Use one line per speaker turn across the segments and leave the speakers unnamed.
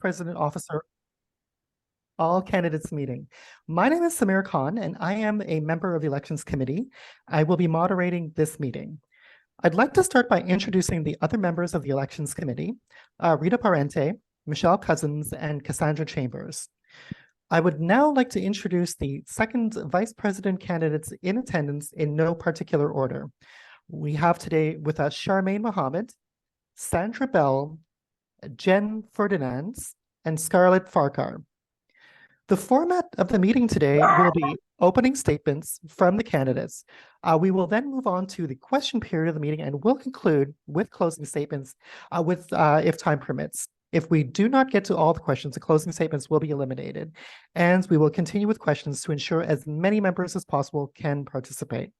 President Officer All Candidates meeting. My name is Samir Khan, and I am a member of the Elections Committee. I will be moderating this meeting. I'd like to start by introducing the other members of the Elections Committee, Rita Parente, Michelle Cousins, and Cassandra Chambers. I would now like to introduce the second Vice President candidates in attendance in no particular order. We have today with us Charmaine Mohammed, Sandra Bell, Jen Ferdinands, and Scarlett Farquhar. The format of the meeting today will be opening statements from the candidates. We will then move on to the question period of the meeting, and we'll conclude with closing statements if time permits. If we do not get to all the questions, the closing statements will be eliminated, and we will continue with questions to ensure as many members as possible can participate.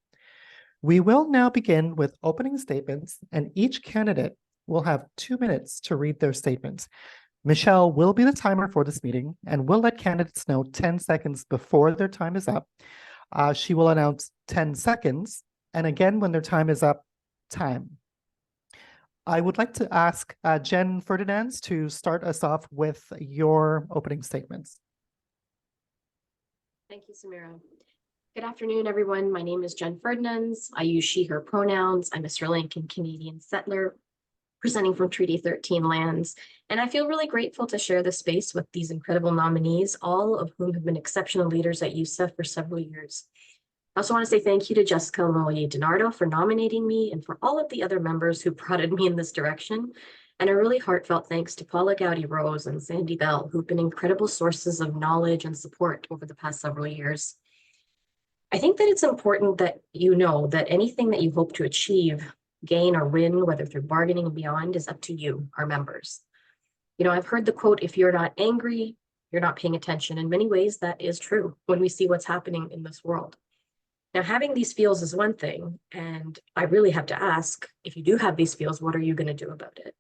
We will now begin with opening statements, and each candidate will have 2 minutes to read their statements. Michelle will be the timer for this meeting and will let candidates know 10 seconds before their time is up. She will announce 10 seconds, and again when their time is up, time. I would like to ask Jen Ferdinands to start us off with your opening statements.
Thank you, Samira. Good afternoon, everyone. My name is Jen Ferdinands. I use she, her pronouns. I'm a Sri Lankan Canadian settler presenting from Treaty 13 lands. And I feel really grateful to share this space with these incredible nominees, all of whom have been exceptional leaders at YUSA for several years. I also want to say thank you to Jessica Moye-DiNardo for nominating me and for all of the other members who prodded me in this direction. And a really heartfelt thanks to Paula Gowdy-Rose and Sandy Bell, who've been incredible sources of knowledge and support over the past several years. I think that it's important that you know that anything that you hope to achieve, gain or win, whether through bargaining and beyond, is up to you, our members. You know, I've heard the quote, if you're not angry, you're not paying attention. In many ways, that is true when we see what's happening in this world. Now, having these feels is one thing, and I really have to ask, if you do have these feels, what are you going to do about it?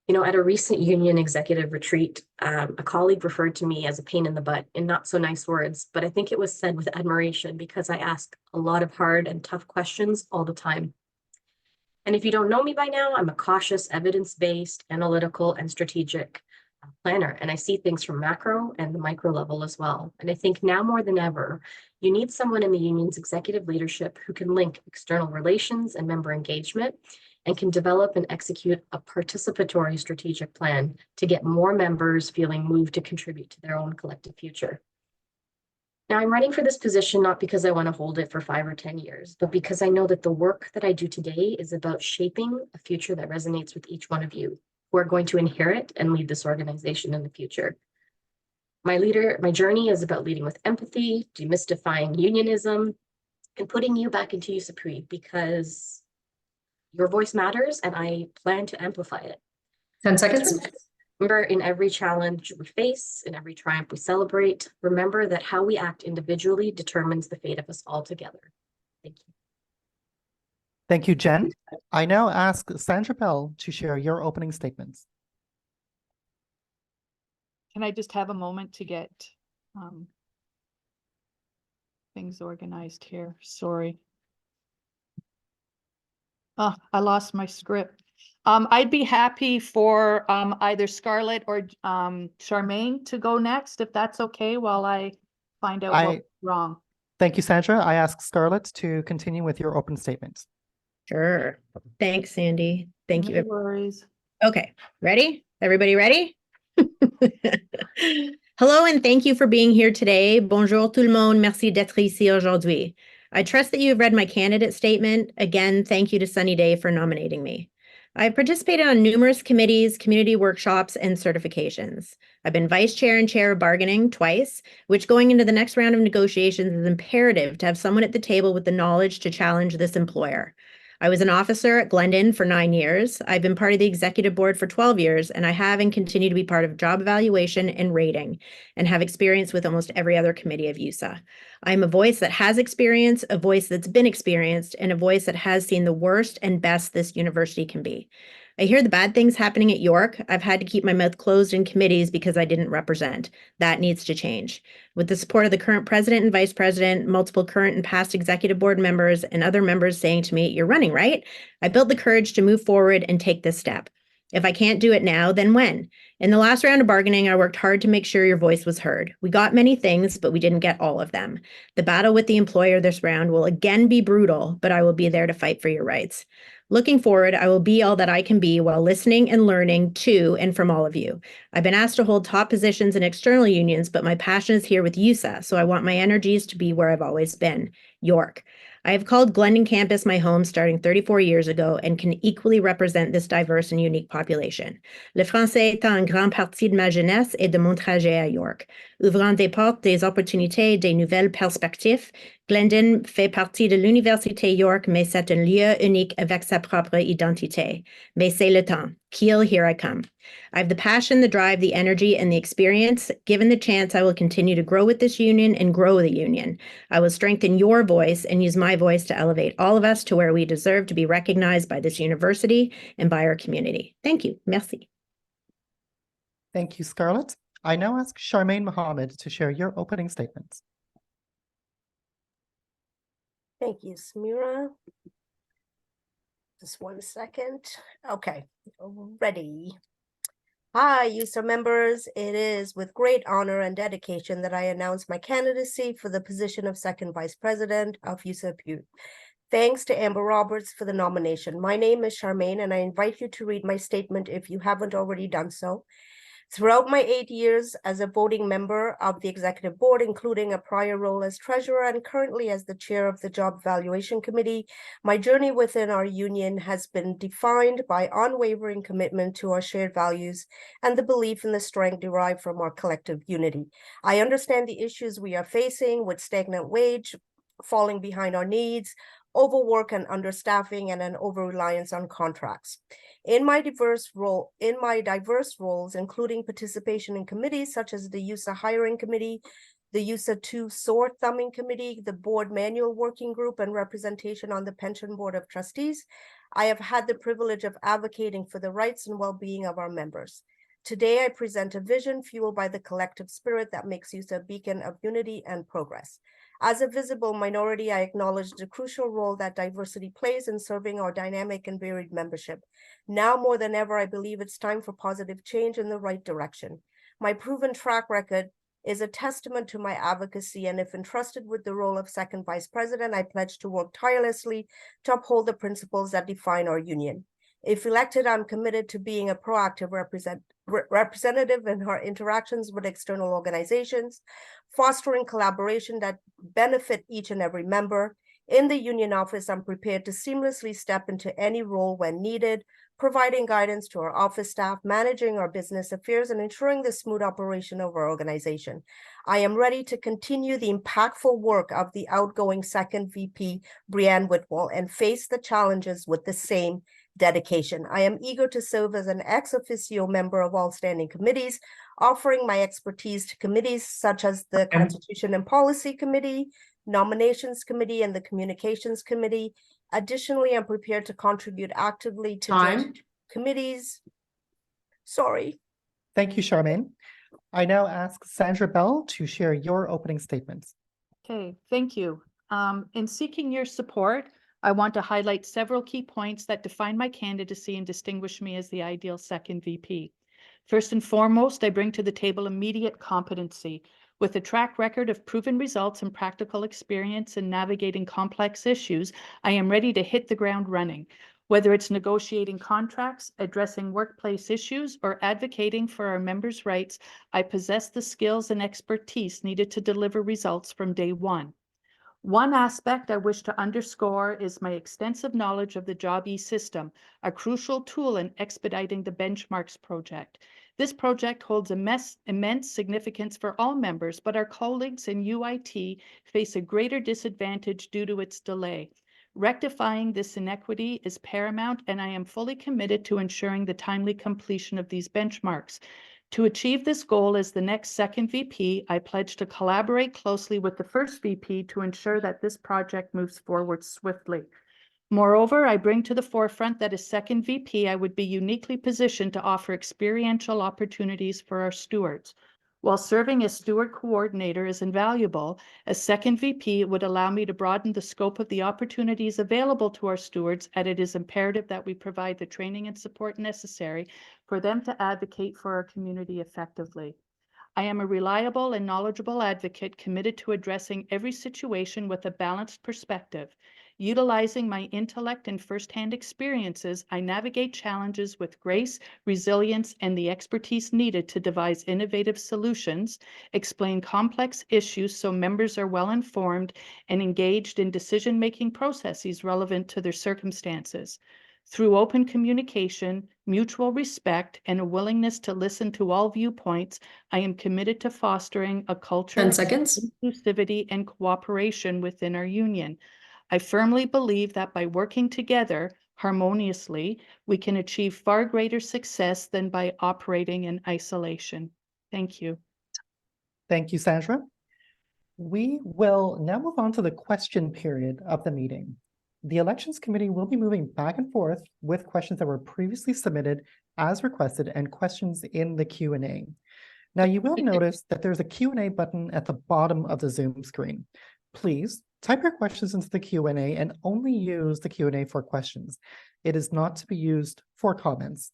You know, at a recent union executive retreat, a colleague referred to me as a pain in the butt in not so nice words, but I think it was said with admiration because I ask a lot of hard and tough questions all the time. And if you don't know me by now, I'm a cautious, evidence-based, analytical, and strategic planner. And I see things from macro and the micro level as well. And I think now more than ever, you need someone in the union's executive leadership who can link external relations and member engagement and can develop and execute a participatory strategic plan to get more members feeling moved to contribute to their own collective future. Now, I'm running for this position not because I want to hold it for 5 or 10 years, but because I know that the work that I do today is about shaping a future that resonates with each one of you who are going to inherit and lead this organization in the future. My journey is about leading with empathy, demystifying unionism, and putting you back into YUSA because your voice matters and I plan to amplify it.
10 seconds.
Remember, in every challenge we face, in every triumph we celebrate, remember that how we act individually determines the fate of us all together. Thank you.
Thank you, Jen. I now ask Sandra Bell to share your opening statements.
Can I just have a moment to get things organized here? Sorry. Oh, I lost my script. I'd be happy for either Scarlett or Charmaine to go next, if that's okay, while I find out what's wrong.
Thank you, Sandra. I ask Scarlett to continue with your open statements.
Sure. Thanks, Sandy. Thank you.
No worries.
Okay, ready? Everybody ready? Hello, and thank you for being here today. Bonjour tout le monde. Merci d'être ici aujourd'hui. I trust that you have read my candidate statement. Again, thank you to Sunny Day for nominating me. I've participated on numerous committees, community workshops, and certifications. I've been vice chair and chair of bargaining twice, which going into the next round of negotiations is imperative to have someone at the table with the knowledge to challenge this employer. I was an officer at Glendon for 9 years. I've been part of the executive board for 12 years, and I have and continue to be part of job evaluation and rating, and have experience with almost every other committee of YUSA. I'm a voice that has experience, a voice that's been experienced, and a voice that has seen the worst and best this university can be. I hear the bad things happening at York. I've had to keep my mouth closed in committees because I didn't represent. That needs to change. With the support of the current president and vice president, multiple current and past executive board members, and other members saying to me, "You're running, right?" I built the courage to move forward and take this step. If I can't do it now, then when? In the last round of bargaining, I worked hard to make sure your voice was heard. We got many things, but we didn't get all of them. The battle with the employer this round will again be brutal, but I will be there to fight for your rights. Looking forward, I will be all that I can be while listening and learning to and from all of you. I've been asked to hold top positions in external unions, but my passion is here with YUSA, so I want my energies to be where I've always been, York. I have called Glendon campus my home starting 34 years ago and can equally represent this diverse and unique population. Le français étant une grande partie de ma jeunesse et de mon trajet à York. Ouvrant des portes, des opportunités, des nouvelles perspectives, Glendon fait partie de l'Université York, mais c'est un lieu unique avec sa propre identité. Mais c'est le temps. Kiel, here I come. I have the passion, the drive, the energy, and the experience. Given the chance, I will continue to grow with this union and grow the union. I will strengthen your voice and use my voice to elevate all of us to where we deserve to be recognized by this university and by our community. Thank you. Merci.
Thank you, Scarlett. I now ask Charmaine Mohammed to share your opening statements.
Thank you, Samira. Just 1 second. Okay, ready. Hi, YUSA members. It is with great honor and dedication that I announce my candidacy for the position of second vice president of YUSA Butte. Thanks to Amber Roberts for the nomination. My name is Charmaine, and I invite you to read my statement if you haven't already done so. Throughout my 8 years as a voting member of the executive board, including a prior role as treasurer and currently as the chair of the job evaluation committee, my journey within our union has been defined by unwavering commitment to our shared values and the belief in the strength derived from our collective unity. I understand the issues we are facing with stagnant wage, falling behind our needs, overwork and understaffing, and an over-reliance on contracts. In my diverse roles, including participation in committees such as the YUSA Hiring Committee, the YUSA 2 Sword Thumbing Committee, the Board Manual Working Group, and representation on the Pension Board of Trustees, I have had the privilege of advocating for the rights and well-being of our members. Today, I present a vision fueled by the collective spirit that makes YUSA a beacon of unity and progress. As a visible minority, I acknowledge the crucial role that diversity plays in serving our dynamic and varied membership. Now more than ever, I believe it's time for positive change in the right direction. My proven track record is a testament to my advocacy, and if entrusted with the role of second vice president, I pledge to work tirelessly to uphold the principles that define our union. If elected, I'm committed to being a proactive representative in our interactions with external organizations, fostering collaboration that benefit each and every member. In the union office, I'm prepared to seamlessly step into any role when needed, providing guidance to our office staff, managing our business affairs, and ensuring the smooth operation of our organization. I am ready to continue the impactful work of the outgoing second VP, Brianne Whitwell, and face the challenges with the same dedication. I am eager to serve as an ex officio member of all standing committees, offering my expertise to committees such as the Constitution and Policy Committee, Nominations Committee, and the Communications Committee. Additionally, I'm prepared to contribute actively to joint committees. Sorry.
Thank you, Charmaine. I now ask Sandra Bell to share your opening statements.
Okay, thank you. In seeking your support, I want to highlight several key points that define my candidacy and distinguish me as the ideal second VP. First and foremost, I bring to the table immediate competency. With a track record of proven results and practical experience in navigating complex issues, I am ready to hit the ground running. Whether it's negotiating contracts, addressing workplace issues, or advocating for our members' rights, I possess the skills and expertise needed to deliver results from day one. One aspect I wish to underscore is my extensive knowledge of the Job system, a crucial tool in expediting the Benchmarks project. This project holds immense significance for all members, but our colleagues in UIT face a greater disadvantage due to its delay. Rectifying this inequity is paramount, and I am fully committed to ensuring the timely completion of these benchmarks. To achieve this goal as the next second VP, I pledge to collaborate closely with the first VP to ensure that this project moves forward swiftly. Moreover, I bring to the forefront that as second VP, I would be uniquely positioned to offer experiential opportunities for our stewards. While serving as steward coordinator is invaluable, as second VP, it would allow me to broaden the scope of the opportunities available to our stewards, and it is imperative that we provide the training and support necessary for them to advocate for our community effectively. I am a reliable and knowledgeable advocate committed to addressing every situation with a balanced perspective. Utilizing my intellect and firsthand experiences, I navigate challenges with grace, resilience, and the expertise needed to devise innovative solutions, explain complex issues so members are well informed and engaged in decision-making processes relevant to their circumstances. Through open communication, mutual respect, and a willingness to listen to all viewpoints, I am committed to fostering a culture
10
of
seconds.
inclusivity and cooperation within our union. I firmly believe that by working together harmoniously, we can achieve far greater success than by operating in isolation. Thank you.
Thank you, Sandra. We will now move on to the question period of the meeting. The Elections Committee will be moving back and forth with questions that were previously submitted as requested and questions in the Q&A. Now, you will notice that there's a Q&A button at the bottom of the Zoom screen. Please type your questions into the Q&A and only use the Q&A for questions. It is not to be used for comments.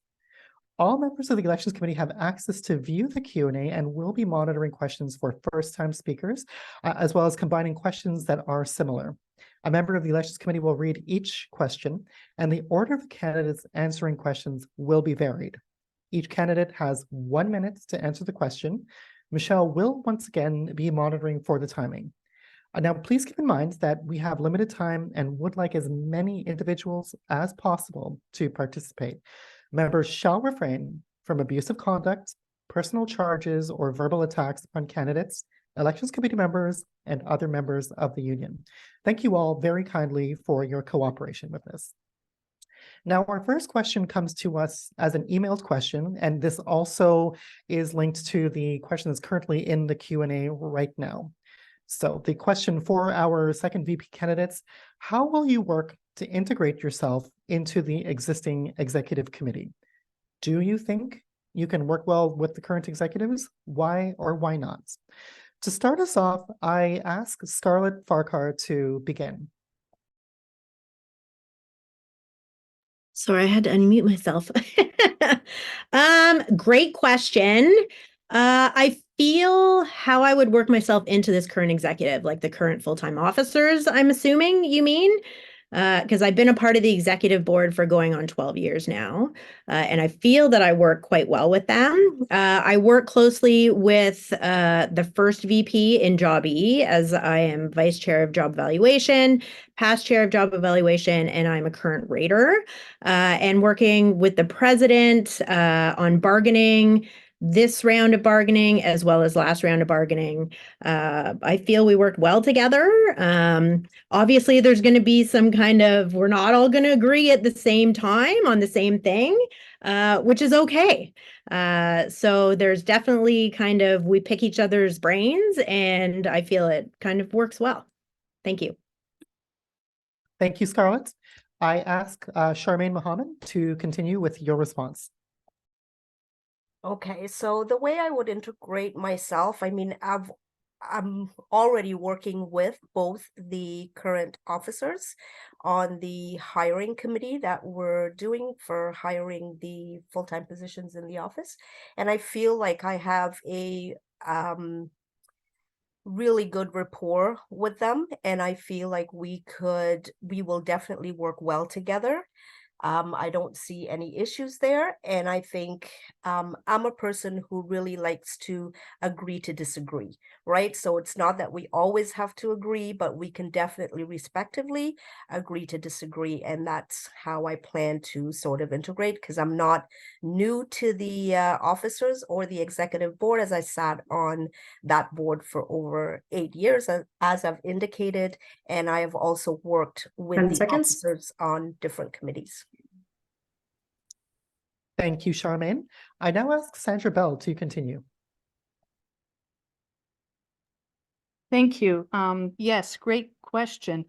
All members of the Elections Committee have access to view the Q&A and will be monitoring questions for first-time speakers, as well as combining questions that are similar. A member of the Elections Committee will read each question, and the order of the candidates answering questions will be varied. Each candidate has 1 minute to answer the question. Michelle will once again be monitoring for the timing. Now, please keep in mind that we have limited time and would like as many individuals as possible to participate. Members shall refrain from abusive conduct, personal charges, or verbal attacks upon candidates, Elections Committee members, and other members of the union. Thank you all very kindly for your cooperation with this. Now, our first question comes to us as an emailed question, and this also is linked to the question that's currently in the Q&A right now. So the question for our second VP candidates: how will you work to integrate yourself into the existing executive committee? Do you think you can work well with the current executives? Why or why not? To start us off, I ask Scarlett Farquhar to begin.
Sorry, I had to unmute myself. Great question. I feel how I would work myself into this current executive, like the current full-time officers, I'm assuming you mean, because I've been a part of the executive board for going on 12 years now, and I feel that I work quite well with them. I work closely with the first VP in Job E, as I am vice chair of job evaluation, past chair of job evaluation, and I'm a current rater, and working with the president on bargaining, this round of bargaining as well as last round of bargaining. I feel we worked well together. Obviously, there's going to be some kind of, we're not all going to agree at the same time on the same thing, which is okay. So there's definitely kind of, we pick each other's brains, and I feel it kind of works well. Thank you.
Thank you, Scarlett. I ask Charmaine Mohammed to continue with your response.
Okay, so the way I would integrate myself, I mean, I'm already working with both the current officers on the hiring committee that we're doing for hiring the full-time positions in the office. And I feel like I have a really good rapport with them, and I feel like we will definitely work well together. I don't see any issues there. And I think I'm a person who really likes to agree to disagree, right? So it's not that we always have to agree, but we can definitely respectively agree to disagree. And that's how I plan to sort of integrate, because I'm not new to the officers or the executive board, as I sat on that board for over 8 years, as I've indicated. And I have also worked with
10
the
seconds.
officers on different committees.
Thank you, Charmaine. I now ask Sandra Bell to continue.
Thank you. Yes, great question.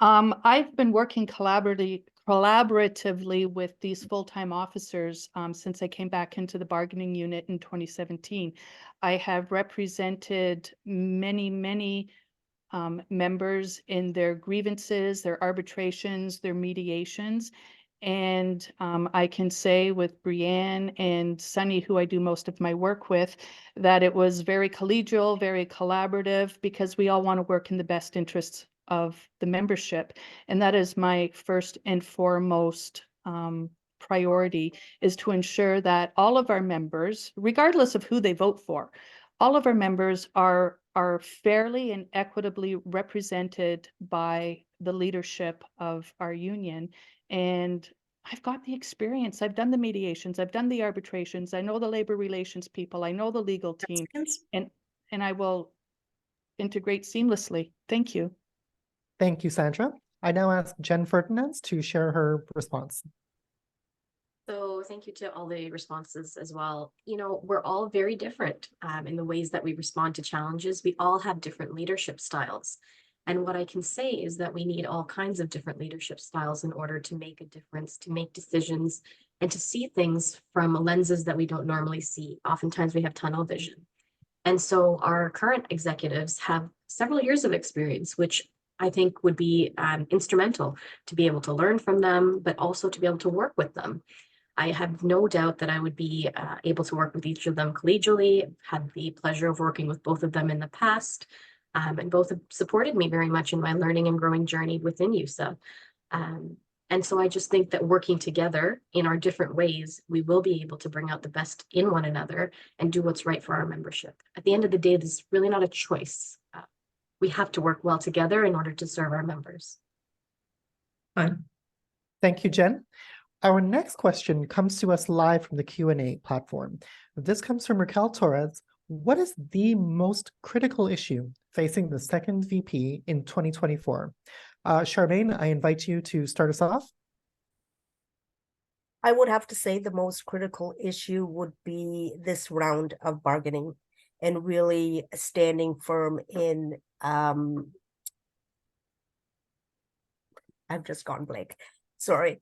I've been working collaboratively collaboratively with these full-time officers since I came back into the bargaining unit in 2017. I have represented many members in their grievances, their arbitrations, their mediations. And I can say with Brianne and Sunny, who I do most of my work with, that it was very collegial, very collaborative, because we all want to work in the best interests of the membership. And that is my first and foremost priority, is to ensure that all of our members, regardless of who they vote for, all of our members are fairly and equitably represented by the leadership of our union. And I've got the experience. I've done the mediations. I've done the arbitrations. I know the labor relations people. I know the legal team, and I will integrate seamlessly. Thank you.
Thank you, Sandra. I now ask Jen Ferdinand to share her response.
So thank you to all the responses as well. You know, we're all very different in the ways that we respond to challenges. We all have different leadership styles. And what I can say is that we need all kinds of different leadership styles in order to make a difference, to make decisions, and to see things from lenses that we don't normally see. Oftentimes we have tunnel vision. And so our current executives have several years of experience, which I think would be instrumental to be able to learn from them, but also to be able to work with them. I have no doubt that I would be able to work with each of them collegially. I've had the pleasure of working with both of them in the past, and both have supported me very much in my learning and growing journey within YUSA. And so I just think that working together in our different ways, we will be able to bring out the best in one another and do what's right for our membership. At the end of the day, this is really not a choice. We have to work well together in order to serve our members.
Fine. Thank you, Jen. Our next question comes to us live from the Q&A platform. This comes from Raquel Torres. What is the most critical issue facing the second VP in 2024? Charmaine, I invite you to start us off.
I would have to say the most critical issue would be this round of bargaining and really standing firm in, I've just gone blank, sorry.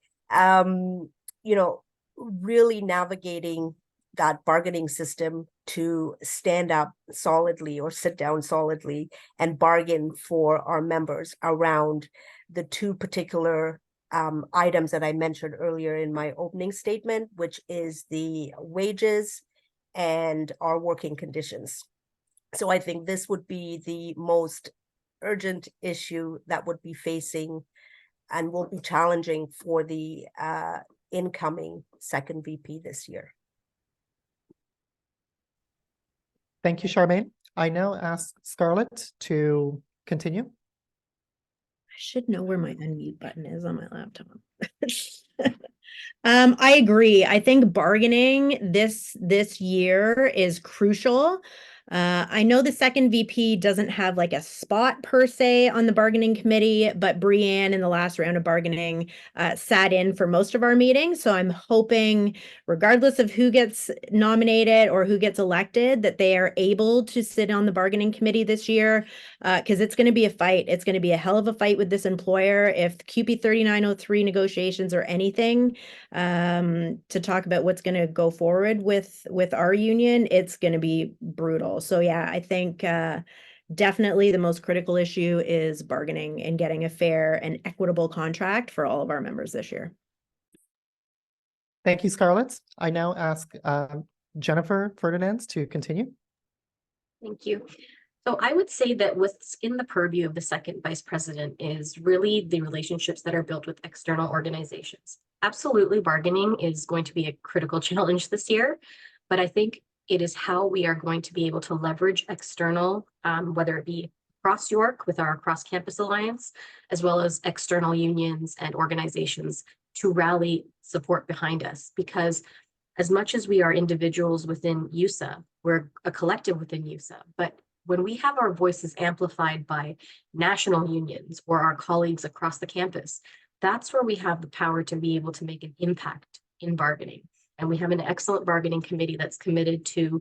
Really navigating that bargaining system to stand up solidly or sit down solidly and bargain for our members around the two particular items that I mentioned earlier in my opening statement, which is the wages and our working conditions. So I think this would be the most urgent issue that would be facing and will be challenging for the incoming second VP this year.
Thank you, Charmaine. I now ask Scarlett to continue.
I should know where my unmute button is on my laptop. I agree. I think bargaining this year is crucial. I know the second VP doesn't have like a spot per se on the bargaining committee, but Brianne in the last round of bargaining sat in for most of our meetings. So I'm hoping, regardless of who gets nominated or who gets elected, that they are able to sit on the bargaining committee this year, because it's going to be a fight. It's going to be a hell of a fight with this employer. If QP 3903 negotiations or anything to talk about what's going to go forward with our union, it's going to be brutal. So yeah, I think definitely the most critical issue is bargaining and getting a fair and equitable contract for all of our members this year.
Thank you, Scarlett. I now ask Jennifer Ferdinand to continue.
Thank you. So I would say that what's in the purview of the second vice president is really the relationships that are built with external organizations. Absolutely, bargaining is going to be a critical challenge this year, but I think it is how we are going to be able to leverage external, whether it be across York with our cross-campus alliance, as well as external unions and organizations to rally support behind us. Because as much as we are individuals within YUSA, we're a collective within YUSA, but when we have our voices amplified by national unions or our colleagues across the campus, that's where we have the power to be able to make an impact in bargaining. And we have an excellent bargaining committee that's committed to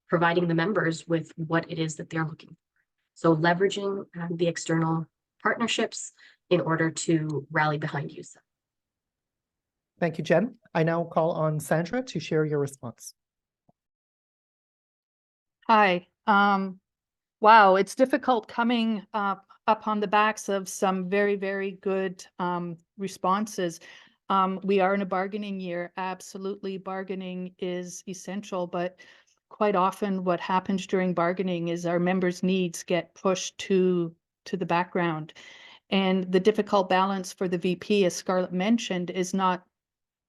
providing the members with what it is that they're looking for. So leveraging the external partnerships in order to rally behind YUSA.
Thank you, Jen. I now call on Sandra to share your response.
Hi. Wow, it's difficult coming up on the backs of some very, very good responses. We are in a bargaining year. Absolutely, bargaining is essential, but quite often what happens during bargaining is our members' needs get pushed to the background. And the difficult balance for the VP, as Scarlett mentioned, is not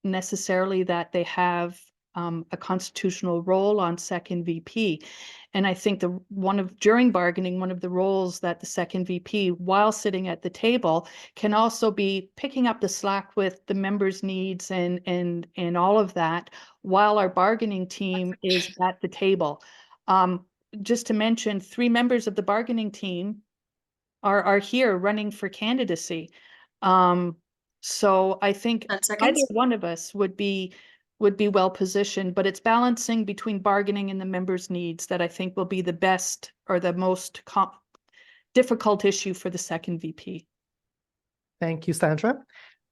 necessarily that they have a constitutional role on second VP. And I think during bargaining, one of the roles that the second VP, while sitting at the table, can also be picking up the slack with the members' needs and all of that, while our bargaining team is at the table. Just to mention, 3 members of the bargaining team are here running for candidacy. So I think either one of us would be well positioned, but it's balancing between bargaining and the members' needs that I think will be the best or the most difficult issue for the second VP.
Thank you, Sandra.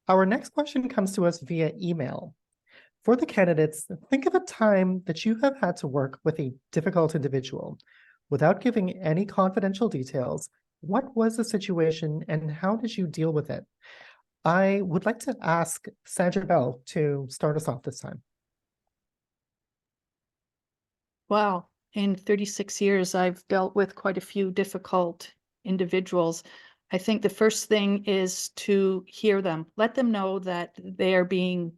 Our next question comes to us via email. For the candidates, think of a time that you have had to work with a difficult individual. Without giving any confidential details, what was the situation and how did you deal with it? I would like to ask Sandra Bell to start us off this time.
Wow, in 36 years, I've dealt with quite a few difficult individuals. I think the first thing is to hear them, let them know that they are being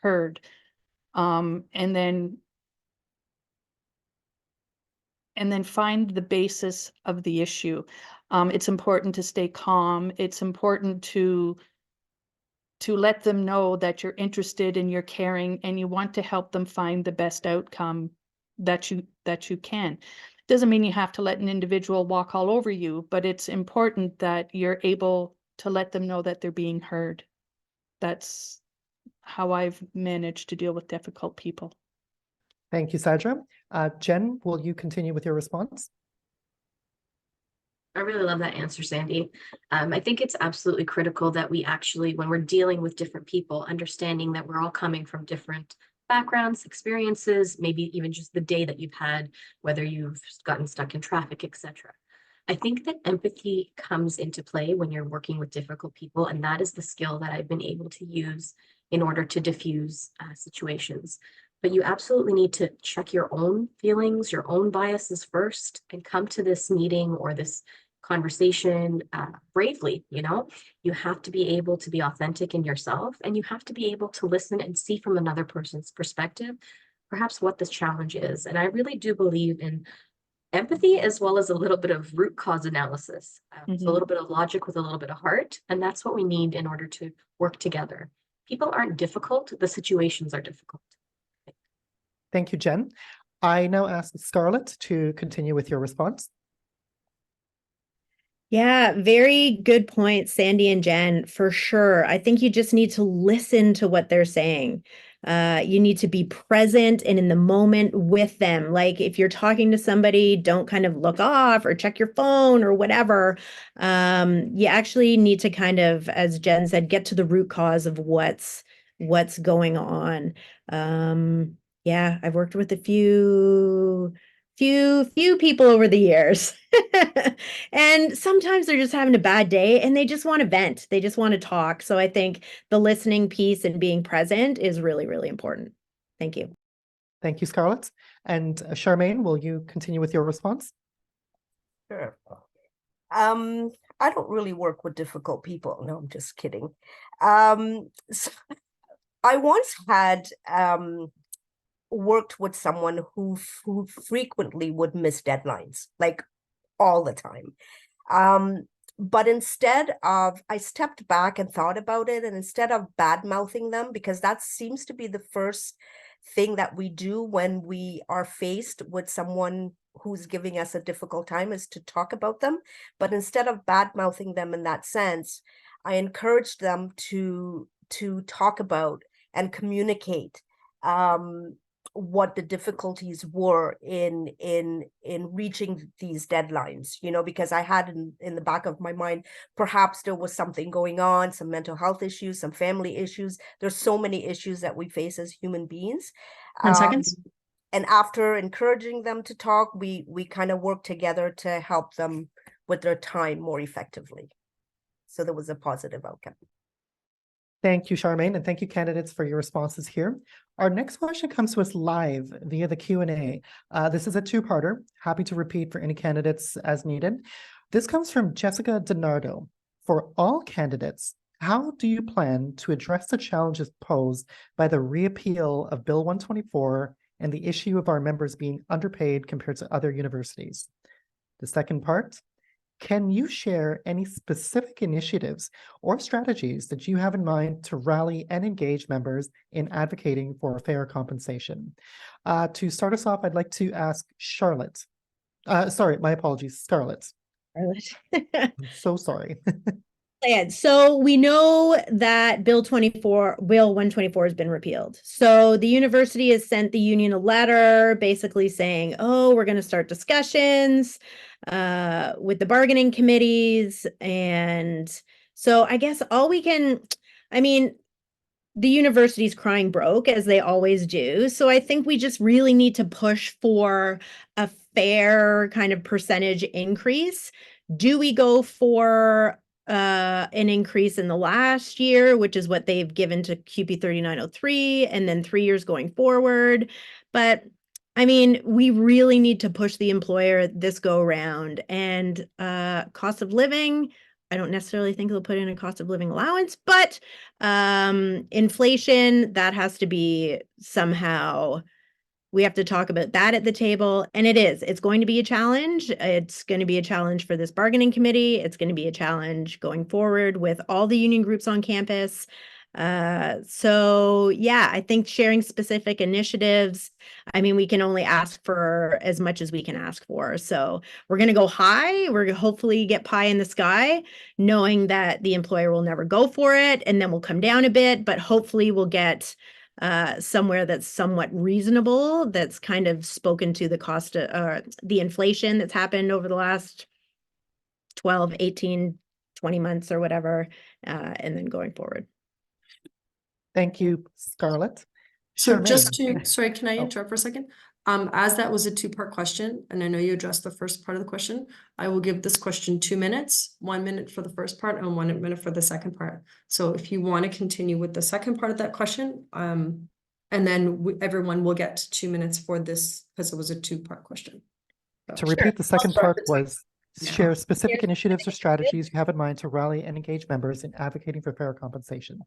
heard, and then find the basis of the issue. It's important to stay calm. It's important to let them know that you're interested and you're caring and you want to help them find the best outcome that you can. Doesn't mean you have to let an individual walk all over you, but it's important that you're able to let them know that they're being heard. That's how I've managed to deal with difficult people.
Thank you, Sandra. Jen, will you continue with your response?
I really love that answer, Sandy. I think it's absolutely critical that we actually, when we're dealing with different people, understanding that we're all coming from different backgrounds, experiences, maybe even just the day that you've had, whether you've gotten stuck in traffic, etc. I think that empathy comes into play when you're working with difficult people, and that is the skill that I've been able to use in order to diffuse situations. But you absolutely need to check your own feelings, your own biases first, and come to this meeting or this conversation bravely. You have to be able to be authentic in yourself, and you have to be able to listen and see from another person's perspective, perhaps what the challenge is. And I really do believe in empathy as well as a little bit of root cause analysis. So a little bit of logic with a little bit of heart, and that's what we need in order to work together. People aren't difficult, the situations are difficult.
Thank you, Jen. I now ask Scarlett to continue with your response.
Yeah, very good point, Sandy and Jen, for sure. I think you just need to listen to what they're saying. You need to be present and in the moment with them. Like if you're talking to somebody, don't kind of look off or check your phone or whatever. You actually need to kind of, as Jen said, get to the root cause of what's going on. Yeah, I've worked with a few people over the years. And sometimes they're just having a bad day and they just want to vent. They just want to talk. So I think the listening piece and being present is really, really important. Thank you.
Thank you, Scarlett. And Charmaine, will you continue with your response?
Sure. I don't really work with difficult people. No, I'm just kidding. So I once had worked with someone who frequently would miss deadlines, like all the time. But instead of, I stepped back and thought about it, and instead of bad mouthing them, because that seems to be the first thing that we do when we are faced with someone who's giving us a difficult time, is to talk about them. But instead of bad mouthing them in that sense, I encouraged them to talk about and communicate what the difficulties were in reaching these deadlines, you know, because I had in the back of my mind, perhaps there was something going on, some mental health issues, some family issues. There's so many issues that we face as human beings.
10 seconds.
And after encouraging them to talk, we kind of worked together to help them with their time more effectively. So there was a positive outcome.
Thank you, Charmaine, and thank you, candidates, for your responses here. Our next question comes to us live via the Q&A. This is a two-parter. Happy to repeat for any candidates as needed. This comes from Jessica DiNardo. For all candidates, how do you plan to address the challenges posed by the reappeal of Bill 124 and the issue of our members being underpaid compared to other universities? The second part, can you share any specific initiatives or strategies that you have in mind to rally and engage members in advocating for fair compensation? To start us off, I'd like to ask Charlotte. Sorry, my apologies, Scarlett.
Charlotte.
I'm so sorry.
So we know that Bill 124 has been repealed. So the university has sent the union a letter basically saying, oh, we're going to start discussions with the bargaining committees. And so I guess the university's crying broke, as they always do. So I think we just really need to push for a fair kind of percentage increase. Do we go for an increase in the last year, which is what they've given to QP 3903, and then 3 years going forward? But I mean, we really need to push the employer this go around. And cost of living, I don't necessarily think they'll put in a cost of living allowance, but inflation, that has to be somehow, we have to talk about that at the table. And it's going to be a challenge. It's going to be a challenge for this bargaining committee. It's going to be a challenge going forward with all the union groups on campus. So yeah, I think sharing specific initiatives, I mean, we can only ask for as much as we can ask for. So we're going to go high. We're going to hopefully get pie in the sky, knowing that the employer will never go for it. And then we'll come down a bit, but hopefully we'll get somewhere that's somewhat reasonable, that's kind of spoken to the cost of the inflation that's happened over the last 12, 18, 20 months or whatever, and then going forward.
Thank you, Scarlett.
So
Charmaine.
sorry, can I
Oh.
interrupt for a second? As that was a two-part question, and I know you addressed the first part of the question, I will give this question 2 minutes, 1 minute for the first part and 1 minute for the second part. So if you want to continue with the second part of that question, and then everyone will get 2 minutes for this because it was a two-part question.
To repeat, the second
start
part
with the-
was share specific initiatives or strategies you have in mind to rally and engage members in advocating for fair compensation.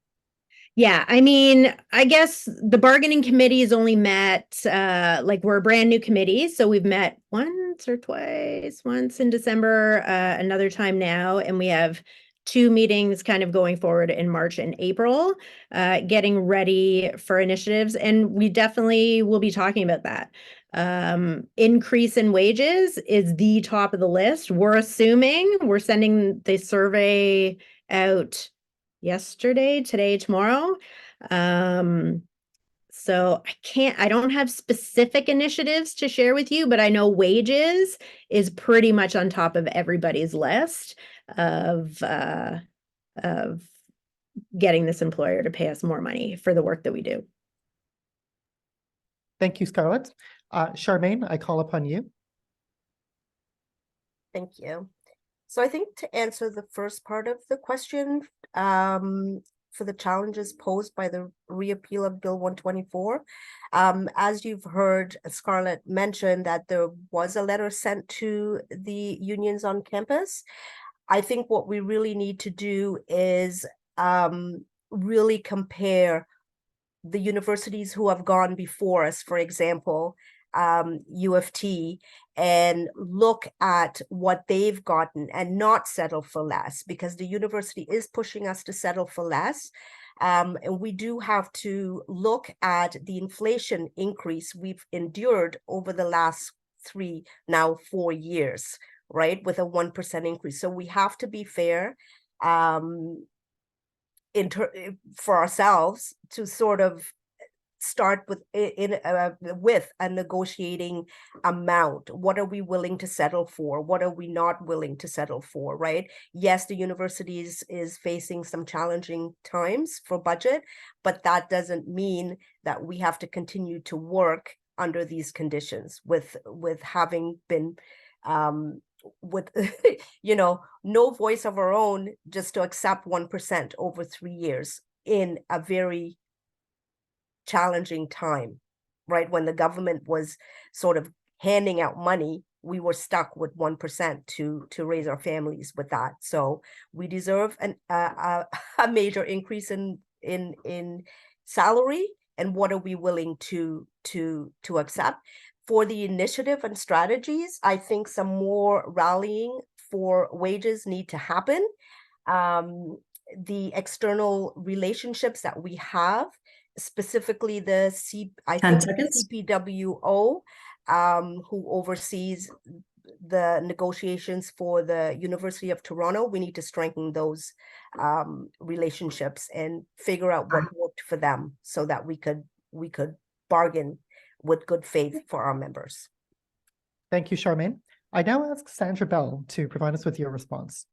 Yeah, I mean, I guess the bargaining committee has only met, we're a brand new committee, so we've met once or twice, once in December, another time now, and we have 2 meetings kind of going forward in March and April, getting ready for initiatives, and we definitely will be talking about that. Increase in wages is the top of the list. We're sending the survey out yesterday, today, tomorrow. So I don't have specific initiatives to share with you, but I know wages is pretty much on top of everybody's list of getting this employer to pay us more money for the work that we do.
Thank you, Scarlett. Charmaine, I call upon you.
Thank you. So I think to answer the first part of the question, for the challenges posed by the reappeal of Bill 124, as you've heard Scarlett mention that there was a letter sent to the unions on campus. I think what we really need to do is really compare the universities who have gone before us, for example, U of T, and look at what they've gotten and not settle for less, because the university is pushing us to settle for less. And we do have to look at the inflation increase we've endured over the last 3, now 4 years, right, with a 1% increase. So we have to be fair for ourselves to sort of start with a negotiating amount. What are we willing to settle for? What are we not willing to settle for, right? Yes, the university is facing some challenging times for budget, but that doesn't mean that we have to continue to work under these conditions with having been with no voice of our own, just to accept 1% over 3 years in a very challenging time, right? When the government was sort of handing out money, we were stuck with 1% to raise our families with that. So we deserve a major increase in salary. And what are we willing to accept? For the initiative and strategies, I think some more rallying for wages need to happen. The external relationships that we have, specifically the
10 seconds.
CPWO, who oversees the negotiations for the University of Toronto, we need to strengthen those relationships and figure out what worked for them so that we could bargain with good faith for our members.
Thank you, Charmaine. I now ask Sandra Bell to provide us with your response.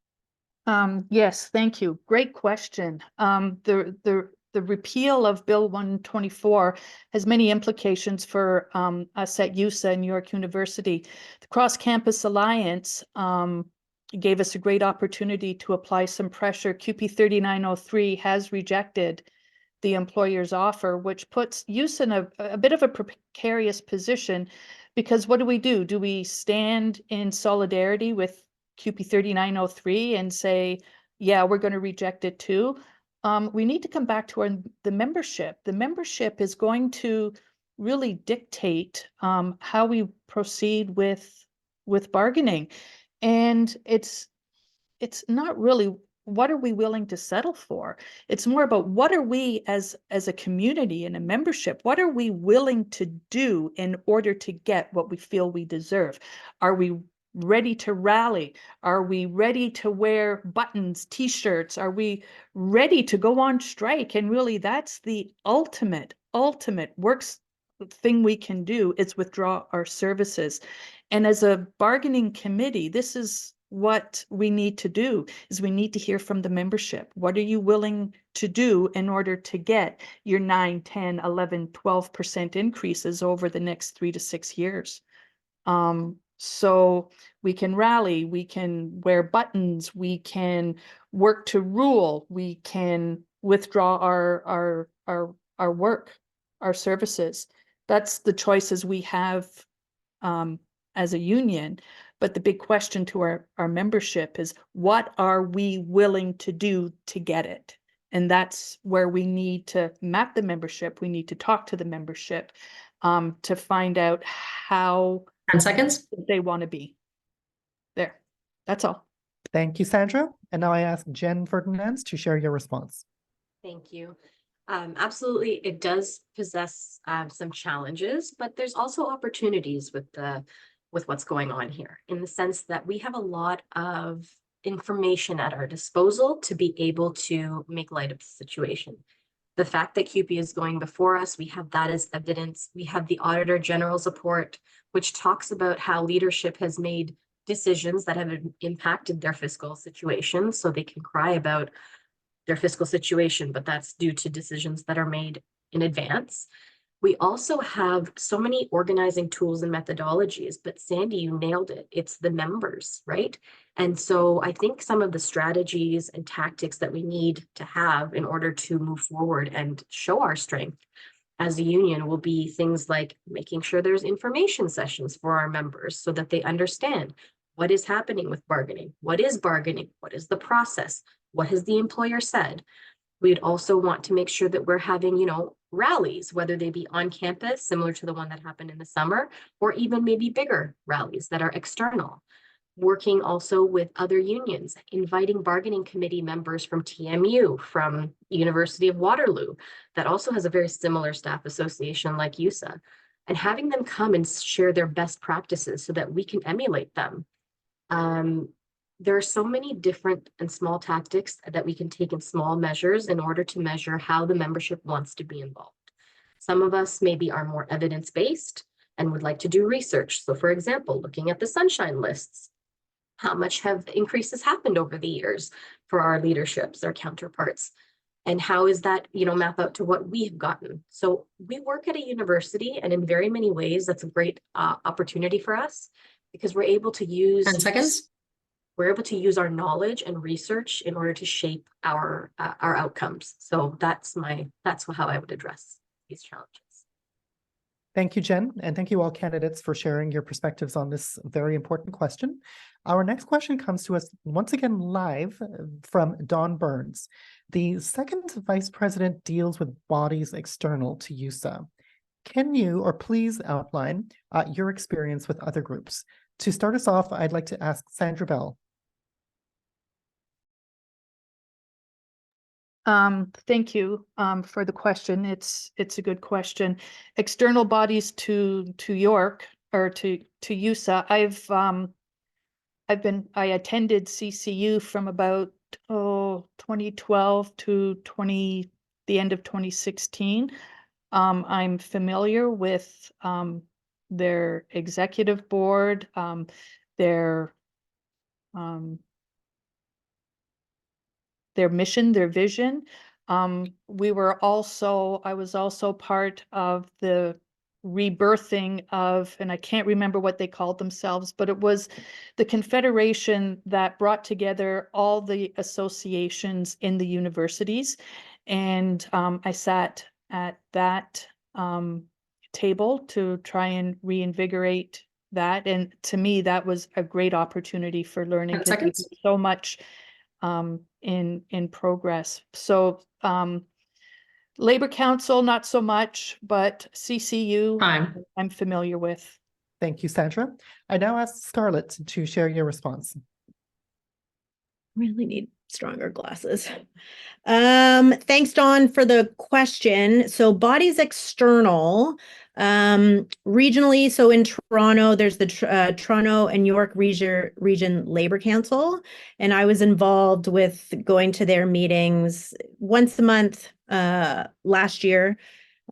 Yes, thank you. Great question. The repeal of Bill 124 has many implications for us at YUSA and New York University. The Cross Campus Alliance gave us a great opportunity to apply some pressure. QP 3903 has rejected the employer's offer, which puts YUSA in a bit of a precarious position, because what do? Do we stand in solidarity with QP 3903 and say, yeah, we're going to reject it too? We need to come back to the membership. The membership is going to really dictate how we proceed with bargaining. And it's not really what are we willing to settle for. It's more about what are we as a community and a membership, what are we willing to do in order to get what we feel we deserve? Are we ready to rally? Are we ready to wear buttons, t-shirts? Are we ready to go on strike? And really, that's the ultimate works thing we can do, is withdraw our services. And as a bargaining committee, this is what we need to do, is we need to hear from the membership. What are you willing to do in order to get your 9, 10, 11, 12% increases over the next 3 to 6 years? So we can rally, we can wear buttons, we can work to rule, we can withdraw our work, our services. That's the choices we have as a union. But the big question to our membership is, what are we willing to do to get it? And that's where we need to map the membership. We need to talk to the membership to find out how
10 seconds.
they want to be. There. That's all.
Thank you, Sandra. And now I ask Jen Ferdinand to share your response.
Thank you. Absolutely, it does possess some challenges, but there's also opportunities with what's going on here, in the sense that we have a lot of information at our disposal to be able to make light of the situation. The fact that QP is going before us, we have that as evidence. We have the Auditor General's report, which talks about how leadership has made decisions that have impacted their fiscal situation, so they can cry about their fiscal situation, but that's due to decisions that are made in advance. We also have so many organizing tools and methodologies, but Sandy, you nailed it. It's the members, right? And so I think some of the strategies and tactics that we need to have in order to move forward and show our strength as a union will be things like making sure there's information sessions for our members so that they understand what is happening with bargaining. What is bargaining? What is the process? What has the employer said? We'd also want to make sure that we're having, rallies, whether they be on campus, similar to the one that happened in the summer, or even maybe bigger rallies that are external. Working also with other unions, inviting bargaining committee members from TMU, from University of Waterloo, that also has a very similar staff association like YUSA, and having them come and share their best practices so that we can emulate them. There are so many different and small tactics that we can take in small measures in order to measure how the membership wants to be involved. Some of us maybe are more evidence-based and would like to do research. So for example, looking at the sunshine lists, how much have increases happened over the years for our leaderships, our counterparts? And how is that, map out to what we have gotten? So we work at a university, and in very many ways, that's a great opportunity for us because we're able to use
10 seconds.
We're able to use our knowledge and research in order to shape our outcomes. So that's how I would address these challenges.
Thank you, Jen, and thank you all candidates for sharing your perspectives on this very important question. Our next question comes to us once again live from Dawn Burns. The second vice president deals with bodies external to YUSA. Can you or please outline your experience with other groups? To start us off, I'd like to ask Sandra Bell.
Thank you for the question. It's a good question. External bodies to York or to YUSA. I attended CCU from about 2012 to the end of 2016. I'm familiar with their executive board, their mission, their vision. I was also part of the rebirthing of, and I can't remember what they called themselves, but it was the confederation that brought together all the associations in the universities. And I sat at that table to try and reinvigorate that. And to me, that was a great opportunity for learning.
10 seconds.
So much in progress. So Labor Council, not so much, but CCU,
Time.
I'm familiar with.
Thank you, Sandra. I now ask Scarlett to share your response.
Really need stronger glasses. Thanks, Dawn, for the question. So bodies external, regionally, so in Toronto, there's the Toronto and York Region Labor Council, and I was involved with going to their meetings once a month last year,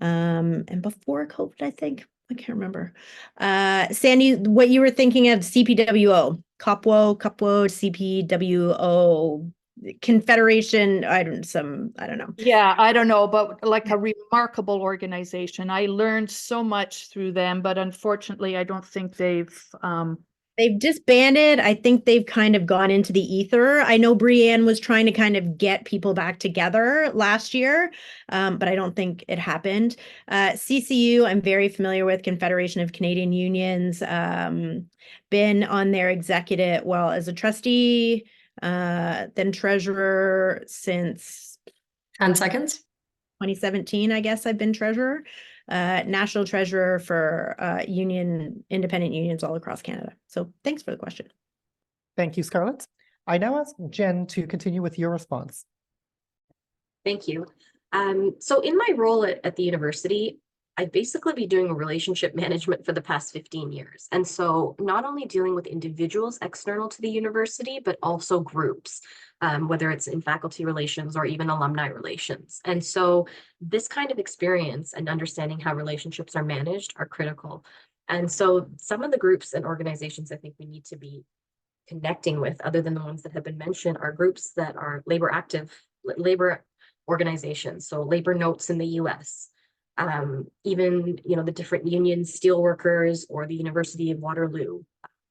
and before COVID, I think. I can't remember. Sandy, what you were thinking of CPWO, COPWO, CPWO, Confederation, I don't know.
Yeah, I don't know, but like a remarkable organization. I learned so much through them, but unfortunately, I don't think they've
disbanded. I think they've kind of gone into the ether. I know Brianne was trying to kind of get people back together last year, but I don't think it happened. CCU, I'm very familiar with, Confederation of Canadian Unions, been on their executive, well, as a trustee, then treasurer since
10 seconds.
2017, I guess I've been treasurer, national treasurer for independent unions all across Canada. So thanks for the question.
Thank you, Scarlett. I now ask Jen to continue with your response.
Thank you. So in my role at the university, I've basically been doing relationship management for the past 15 years. And so not only dealing with individuals external to the university, but also groups, whether it's in faculty relations or even alumni relations. And so this kind of experience and understanding how relationships are managed are critical. And so some of the groups and organizations I think we need to be connecting with, other than the ones that have been mentioned, are groups that are labor organizations. So Labor Notes in the US. Even, the different unions, steelworkers, or the University of Waterloo.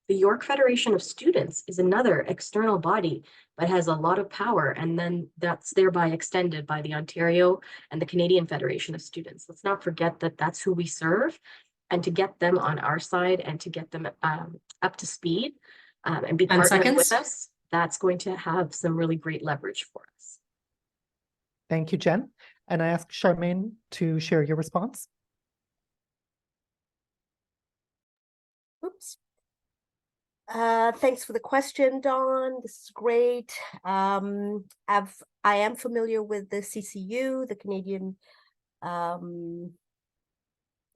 The York Federation of Students is another external body, but has a lot of power. And then that's thereby extended by the Ontario and the Canadian Federation of Students. Let's not forget that that's who we serve, and to get them on our side and to get them up to speed and be partnering with us, that's going to have some really great leverage for us.
Thank you, Jen. And I ask Charmaine to share your response.
Oops. Thanks for the question, Dawn. This is great. I am familiar with the CCU, the Canadian.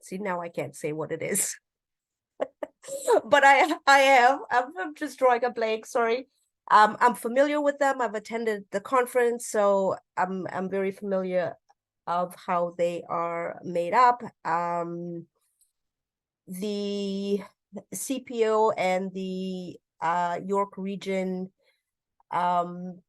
See, now I can't say what it is, but I'm just drawing a blank. Sorry. I'm familiar with them. I've attended the conference, so I'm very familiar of how they are made up. The CPO and the York Region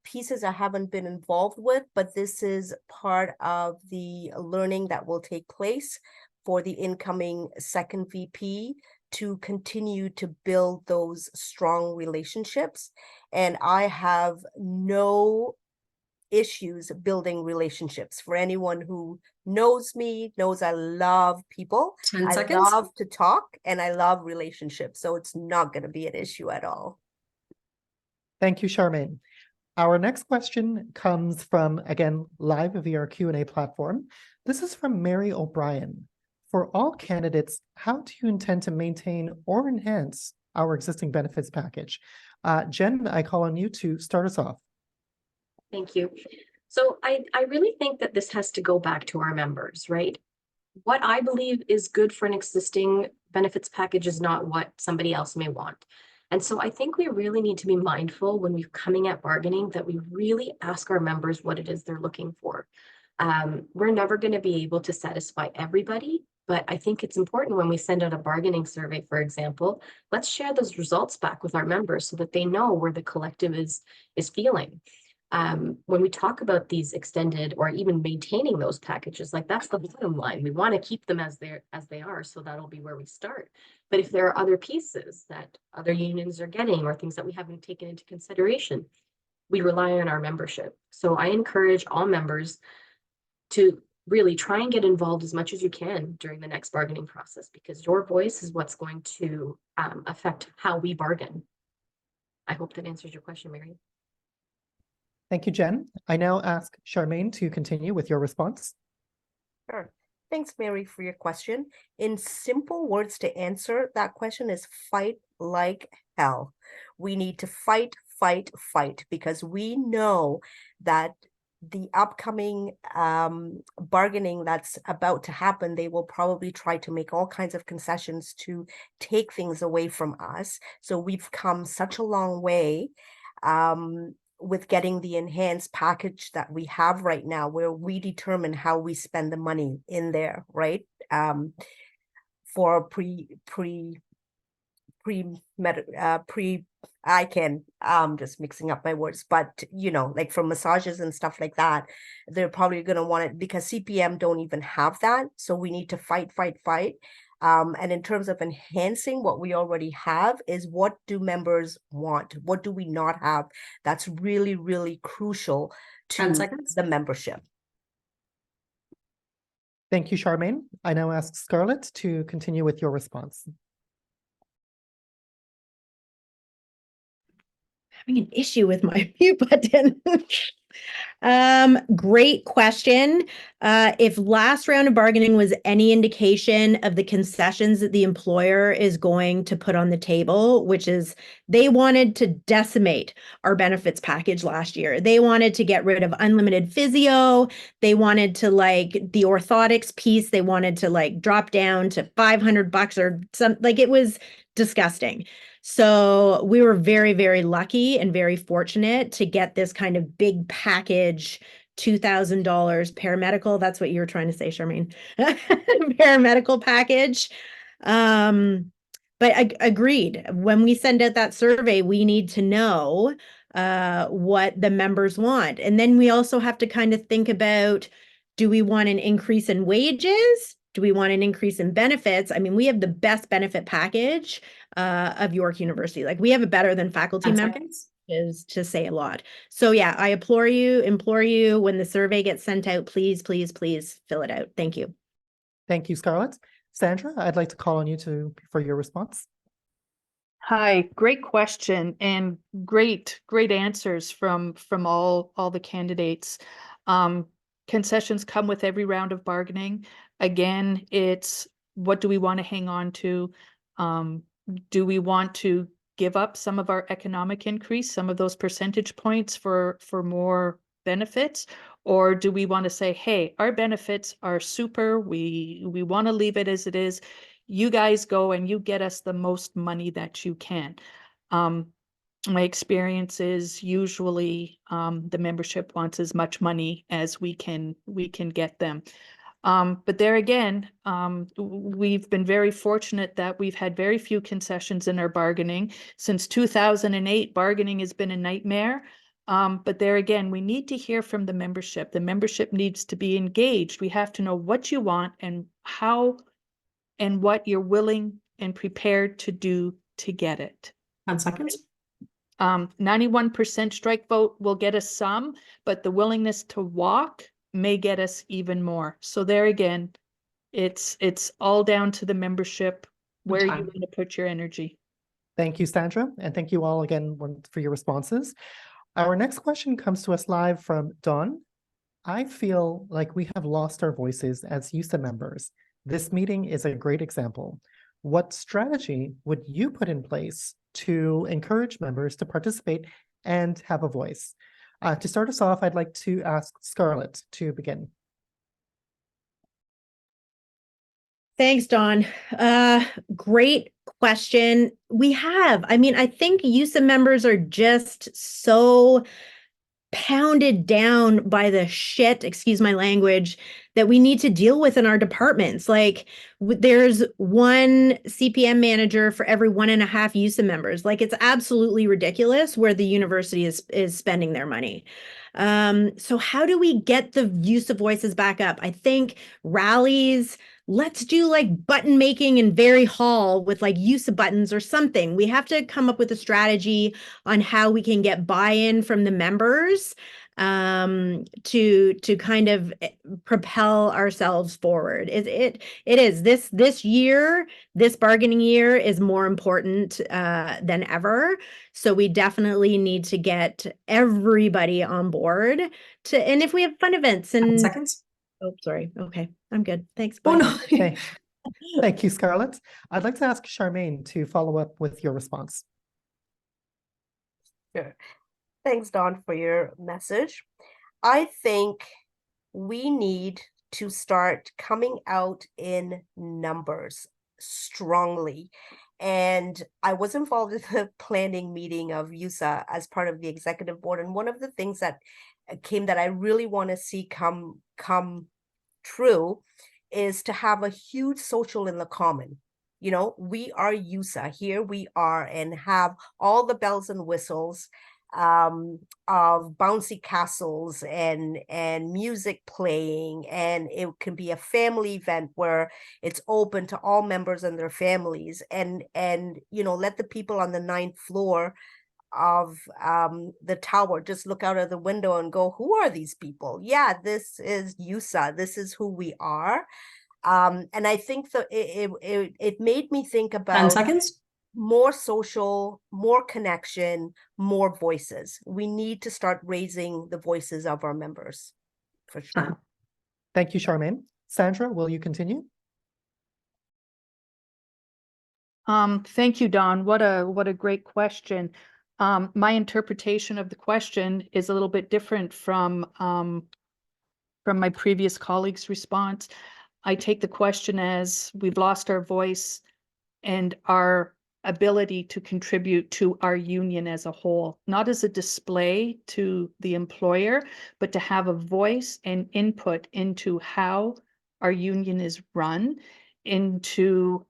pieces I haven't been involved with, but this is part of the learning that will take place for the incoming second VP to continue to build those strong relationships. And I have no issues building relationships. For anyone who knows me, knows I love people.
10
I
seconds.
love to talk and I love relationships. So it's not going to be an issue at all.
Thank you, Charmaine. Our next question comes from, again, live via our Q&A platform. This is from Mary O'Brien. For all candidates, how do you intend to maintain or enhance our existing benefits package? Jen, I call on you to start us off.
Thank you. So I really think that this has to go back to our members, right? What I believe is good for an existing benefits package is not what somebody else may want. And so I think we really need to be mindful when we're coming at bargaining that we really ask our members what it is they're looking for. We're never going to be able to satisfy everybody, but I think it's important when we send out a bargaining survey, for example, let's share those results back with our members so that they know where the collective is feeling. When we talk about these extended or even maintaining those packages, like that's the bottom line. We want to keep them as they are, so that'll be where we start. But if there are other pieces that other unions are getting or things that we haven't taken into consideration, we rely on our membership. So I encourage all members to really try and get involved as much as you can during the next bargaining process, because your voice is what's going to affect how we bargain. I hope that answers your question, Mary.
Thank you, Jen. I now ask Charmaine to continue with your response.
Sure. Thanks, Mary, for your question. In simple words to answer that question is fight like hell. We need to fight, fight, fight, because we know that the upcoming bargaining that's about to happen, they will probably try to make all kinds of concessions to take things away from us. So we've come such a long way with getting the enhanced package that we have right now, where we determine how we spend the money in there, right? For I'm just mixing up my words, but you know, like for massages and stuff like that, they're probably going to want it because CPM don't even have that. So we need to fight, fight, fight. And in terms of enhancing what we already have is what do members want? What do we not have? That's really, really crucial
10
to
seconds.
the membership.
Thank you, Charmaine. I now ask Scarlett to continue with your response.
Having an issue with my mute button. Great question. If last round of bargaining was any indication of the concessions that the employer is going to put on the table, which is they wanted to decimate our benefits package last year. They wanted to get rid of unlimited physio. They wanted to the orthotics piece. They wanted to drop down to $500 or something. It was disgusting. So we were very, very lucky and very fortunate to get this kind of big package, $2,000 paramedical. That's what you were trying to say, Charmaine. Paramedical package. But agreed. When we send out that survey, we need to know what the members want. And then we also have to kind of think about, do we want an increase in wages? Do we want an increase in benefits? I mean, we have the best benefit package of York University. We have it better than faculty
10
members,
seconds.
is to say a lot. So yeah, I implore you, when the survey gets sent out, please, please, please fill it out. Thank you.
Thank you, Scarlett. Sandra, I'd like to call on you for your response.
Hi, great question and great answers from all the candidates. Concessions come with every round of bargaining. Again, it's what do we want to hang on to? Do we want to give up some of our economic increase, some of those percentage points for more benefits? Or do we want to say, hey, our benefits are super, we want to leave it as it is. You guys go and you get us the most money that you can. my experience is usually the membership wants as much money as we can get them. But there again, we've been very fortunate that we've had very few concessions in our bargaining. Since 2008, bargaining has been a nightmare. But there again, we need to hear from the membership. The membership needs to be engaged. We have to know what you want and how and what you're willing and prepared to do to get it.
10 seconds.
91% strike vote will get us some, but the willingness to walk may get us even more. So there again, it's all down to the membership, where you
Time.
want to put your energy.
Thank you, Sandra, and thank you all again for your responses. Our next question comes to us live from Dawn. I feel like we have lost our voices as YUSA members. This meeting is a great example. What strategy would you put in place to encourage members to participate and have a voice? To start us off, I'd like to ask Scarlett to begin.
Thanks, Dawn. Great question. I think YUSA members are just so pounded down by the shit, excuse my language, that we need to deal with in our departments. Like there's one CPM manager for every 1.5 YUSA members. Like it's absolutely ridiculous where the university is spending their money. So how do we get the YUSA voices back up? I think rallies, let's do like button making in Very Hall with like YUSA buttons or something. We have to come up with a strategy on how we can get buy-in from the members to kind of propel ourselves forward. It is this year, this bargaining year is more important than ever. So we definitely need to get everybody on board and if we have fun events
10
and
seconds.
oh, sorry. Okay, I'm good. Thanks.
Oh,
Bye.
no.
Okay. Thank you, Scarlett. I'd like to ask Charmaine to follow up with your response.
Sure. Thanks, Dawn, for your message. I think we need to start coming out in numbers strongly. And I was involved in the planning meeting of YUSA as part of the executive board. And one of the things that came that I really want to see come true is to have a huge social in the common. You know, we are YUSA, here we are, and have all the bells and whistles of bouncy castles and music playing, and it can be a family event where it's open to all members and their families, and you know, let the people on the 9th floor of the tower just look out of the window and go, who are these people? Yeah, this is YUSA, this is who we are. And I think that it made me think
10
about
seconds.
more social, more connection, more voices. We need to start raising the voices of our members, for sure.
Thank you, Charmaine. Sandra, will you continue?
Thank you, Dawn. What a great question. My interpretation of the question is a little bit different from my previous colleague's response. I take the question as we've lost our voice and our ability to contribute to our union as a whole, not as a display to the employer, but to have a voice and input into how our union is run, into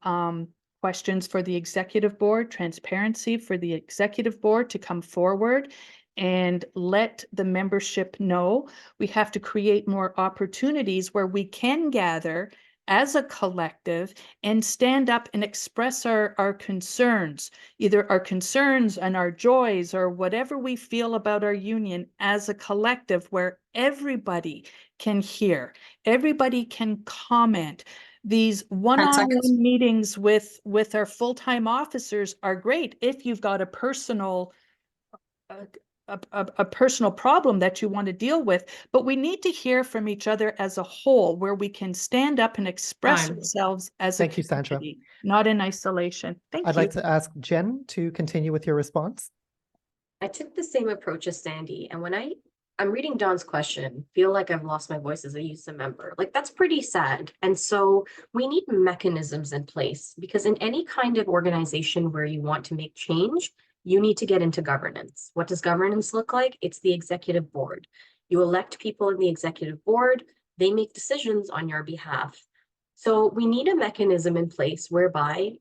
questions for the executive board, transparency for the executive board to come forward and let the membership know. We have to create more opportunities where we can gather as a collective and stand up and express our concerns, either our concerns and our joys or whatever we feel about our union as a collective, where everybody can hear, everybody can comment. These one-on-one meetings with our full-time officers are great if you've got a personal a personal problem that you want to deal with, but we need to hear from each other as a whole, where we can stand up and express ourselves as
Thank
a
you, Sandra.
community, not in isolation. Thank
I'd
you.
like to ask Jen to continue with your response.
I took the same approach as Sandy, and when I'm reading Dawn's question, feel like I've lost my voice as a YUSA member. Like, that's pretty sad. And so we need mechanisms in place, because in any kind of organization where you want to make change, you need to get into governance. What does governance look like? It's the executive board. You elect people in the executive board, they make decisions on your behalf. So we need a mechanism in place whereby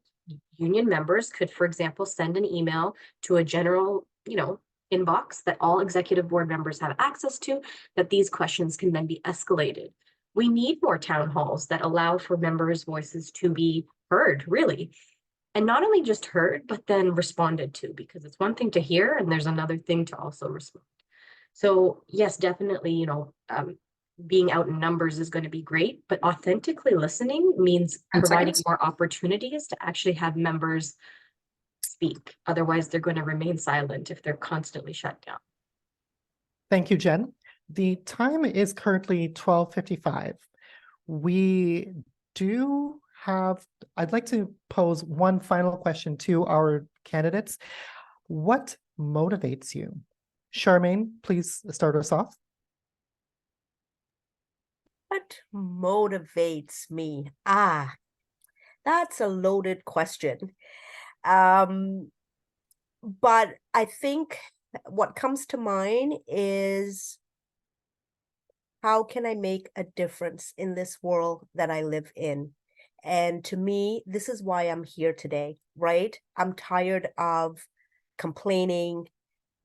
union members could, for example, send an email to a general, inbox that all executive board members have access to, that these questions can then be escalated. We need more town halls that allow for members' voices to be heard, really. And not only just heard, but then responded to, because it's one thing to hear and there's another thing to also respond. So yes, definitely, being out in numbers is going to be great, but authentically listening means
10
providing
seconds.
more opportunities to actually have members speak. Otherwise, they're going to remain silent if they're constantly shut down.
Thank you, Jen. The time is currently 12:55. We do have, I'd like to pose one final question to our candidates. What motivates you? Charmaine, please start us off.
What motivates me? That's a loaded question. But I think what comes to mind is, how can I make a difference in this world that I live in? And to me, this is why I'm here today, right? I'm tired of complaining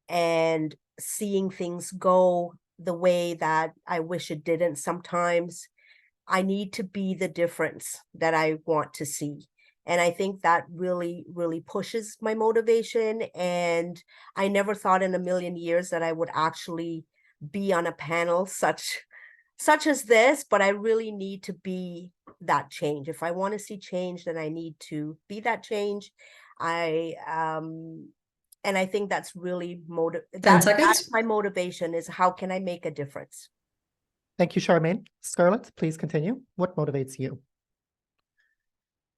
and seeing things go the way that I wish it didn't sometimes. I need to be the difference that I want to see. And I think that really, really pushes my motivation. And I never thought in a million years that I would actually be on a panel such as this, but I really need to be that change. If I want to see change, then I need to be that change. And I think that's really
10 seconds.
that's my motivation, is how can I make a difference?
Thank you, Charmaine. Scarlett, please continue. What motivates you?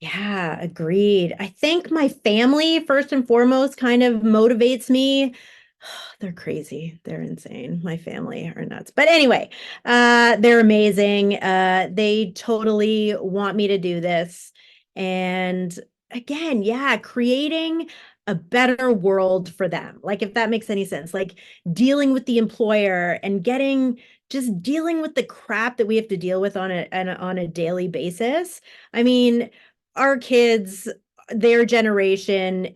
Yeah, agreed. I think my family, first and foremost, kind of motivates me. They're crazy. They're insane. My family are nuts. But anyway, they're amazing. They totally want me to do this. And again, yeah, creating a better world for them. Like, if that makes any sense, like dealing with the employer and just dealing with the crap that we have to deal with on a daily basis. I mean, our kids, their generation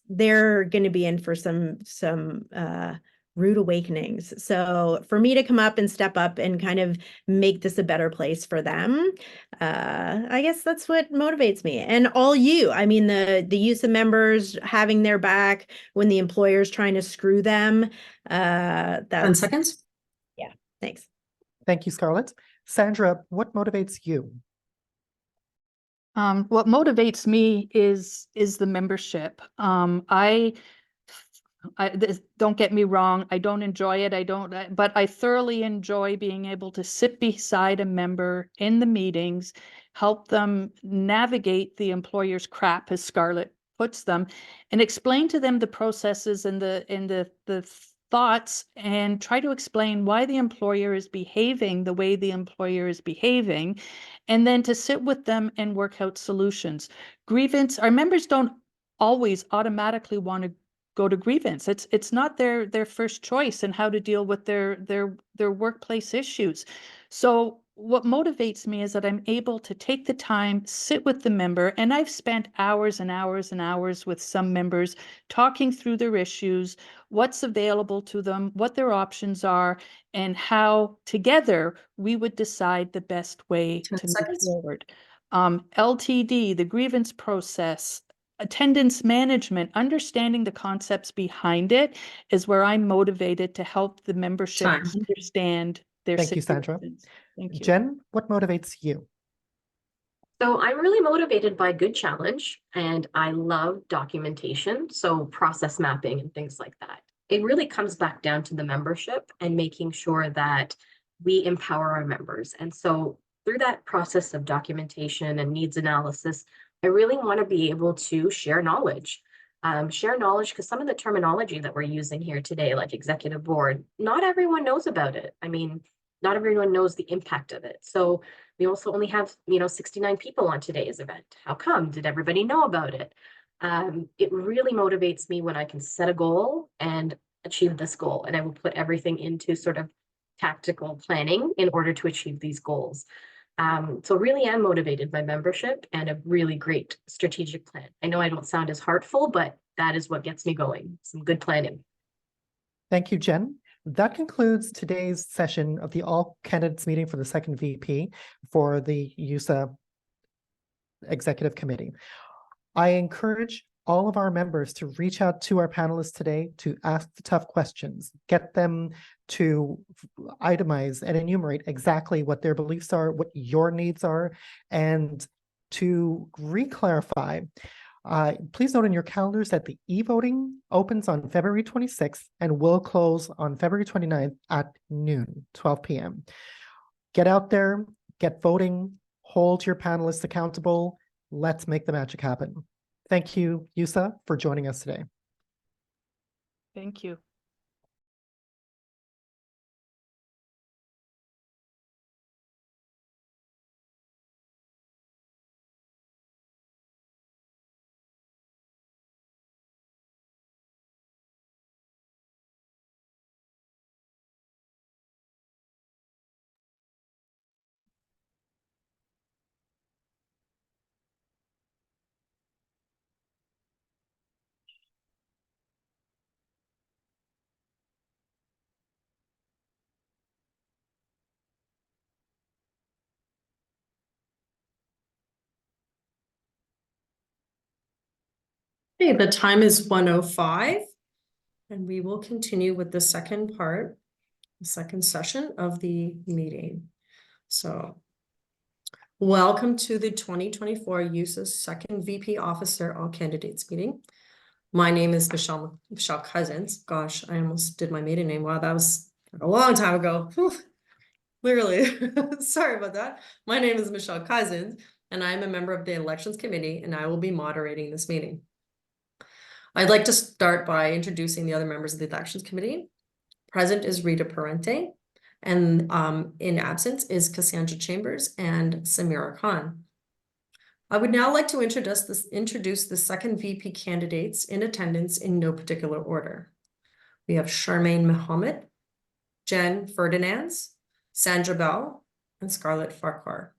they're going to be in for some rude awakenings. So for me to come up and step up and kind of make this a better place for them, I guess that's what motivates me. And all you, I mean, the YUSA members having their back when the employer's trying to screw them.
10
That's,
seconds.
yeah, thanks.
Thank you, Scarlett. Sandra, what motivates you?
What motivates me is the membership. Don't get me wrong, I don't enjoy it. But I thoroughly enjoy being able to sit beside a member in the meetings, help them navigate the employer's crap, as Scarlett puts them, and explain to them the processes and the thoughts, and try to explain why the employer is behaving the way the employer is behaving, and then to sit with them and work out solutions. Our members don't always automatically want to go to grievance. It's not their first choice in how to deal with their workplace issues. So what motivates me is that I'm able to take the time, sit with the member, and I've spent hours and hours and hours with some members talking through their issues, what's available to them, what their options are, and how together we would decide the best way
10
to move
seconds.
forward. LTD, the grievance process, attendance management, understanding the concepts behind it is where I'm motivated to help the membership
Time.
understand their
Thank you, Sandra.
situations. Thank you.
Jen, what motivates you?
So I'm really motivated by good challenge, and I love documentation, so process mapping and things like that. It really comes back down to the membership and making sure that we empower our members. And so through that process of documentation and needs analysis, I really want to be able to share knowledge. Because some of the terminology that we're using here today, like executive board, not everyone knows about it. I mean, not everyone knows the impact of it. So we also only have, 69 people on today's event. How come? Did everybody know about it? It really motivates me when I can set a goal and achieve this goal, and I will put everything into sort of tactical planning in order to achieve these goals. So really am motivated by membership and a really great strategic plan. I know I don't sound as heartful, but that is what gets me going. Some good planning.
Thank you, Jen. That concludes today's session of the all candidates meeting for the second VP for the YUSA Executive Committee. I encourage all of our members to reach out to our panelists today to ask the tough questions, get them to itemize and enumerate exactly what their beliefs are, what your needs are, and to re-clarify. Please note in your calendars that the e-voting opens on February 26th and will close on February 29th at noon, 12 p.m. Get out there, get voting, hold your panelists accountable. Let's make the magic happen. Thank you, YUSA, for joining us today.
Thank you.
Okay, the time is 1:05, and we will continue with the second part, the second session of the meeting. So, welcome to the 2024 YUSA second VP Officer All Candidates meeting. My name is Michelle Cousins. Gosh, I almost did my maiden name. Wow, that was a long time ago. Whew. Literally, sorry about that. My name is Michelle Cousins, and I'm a member of the Elections Committee, and I will be moderating this meeting. I'd like to start by introducing the other members of the Elections Committee. Present is Rita Parente, and in absence is Cassandra Chambers and Samira Khan. I would now like to introduce the second VP candidates in attendance in no particular order. We have Charmaine Mohammed, Jen Ferdinands, Sandra Bell, and Scarlett Farquhar.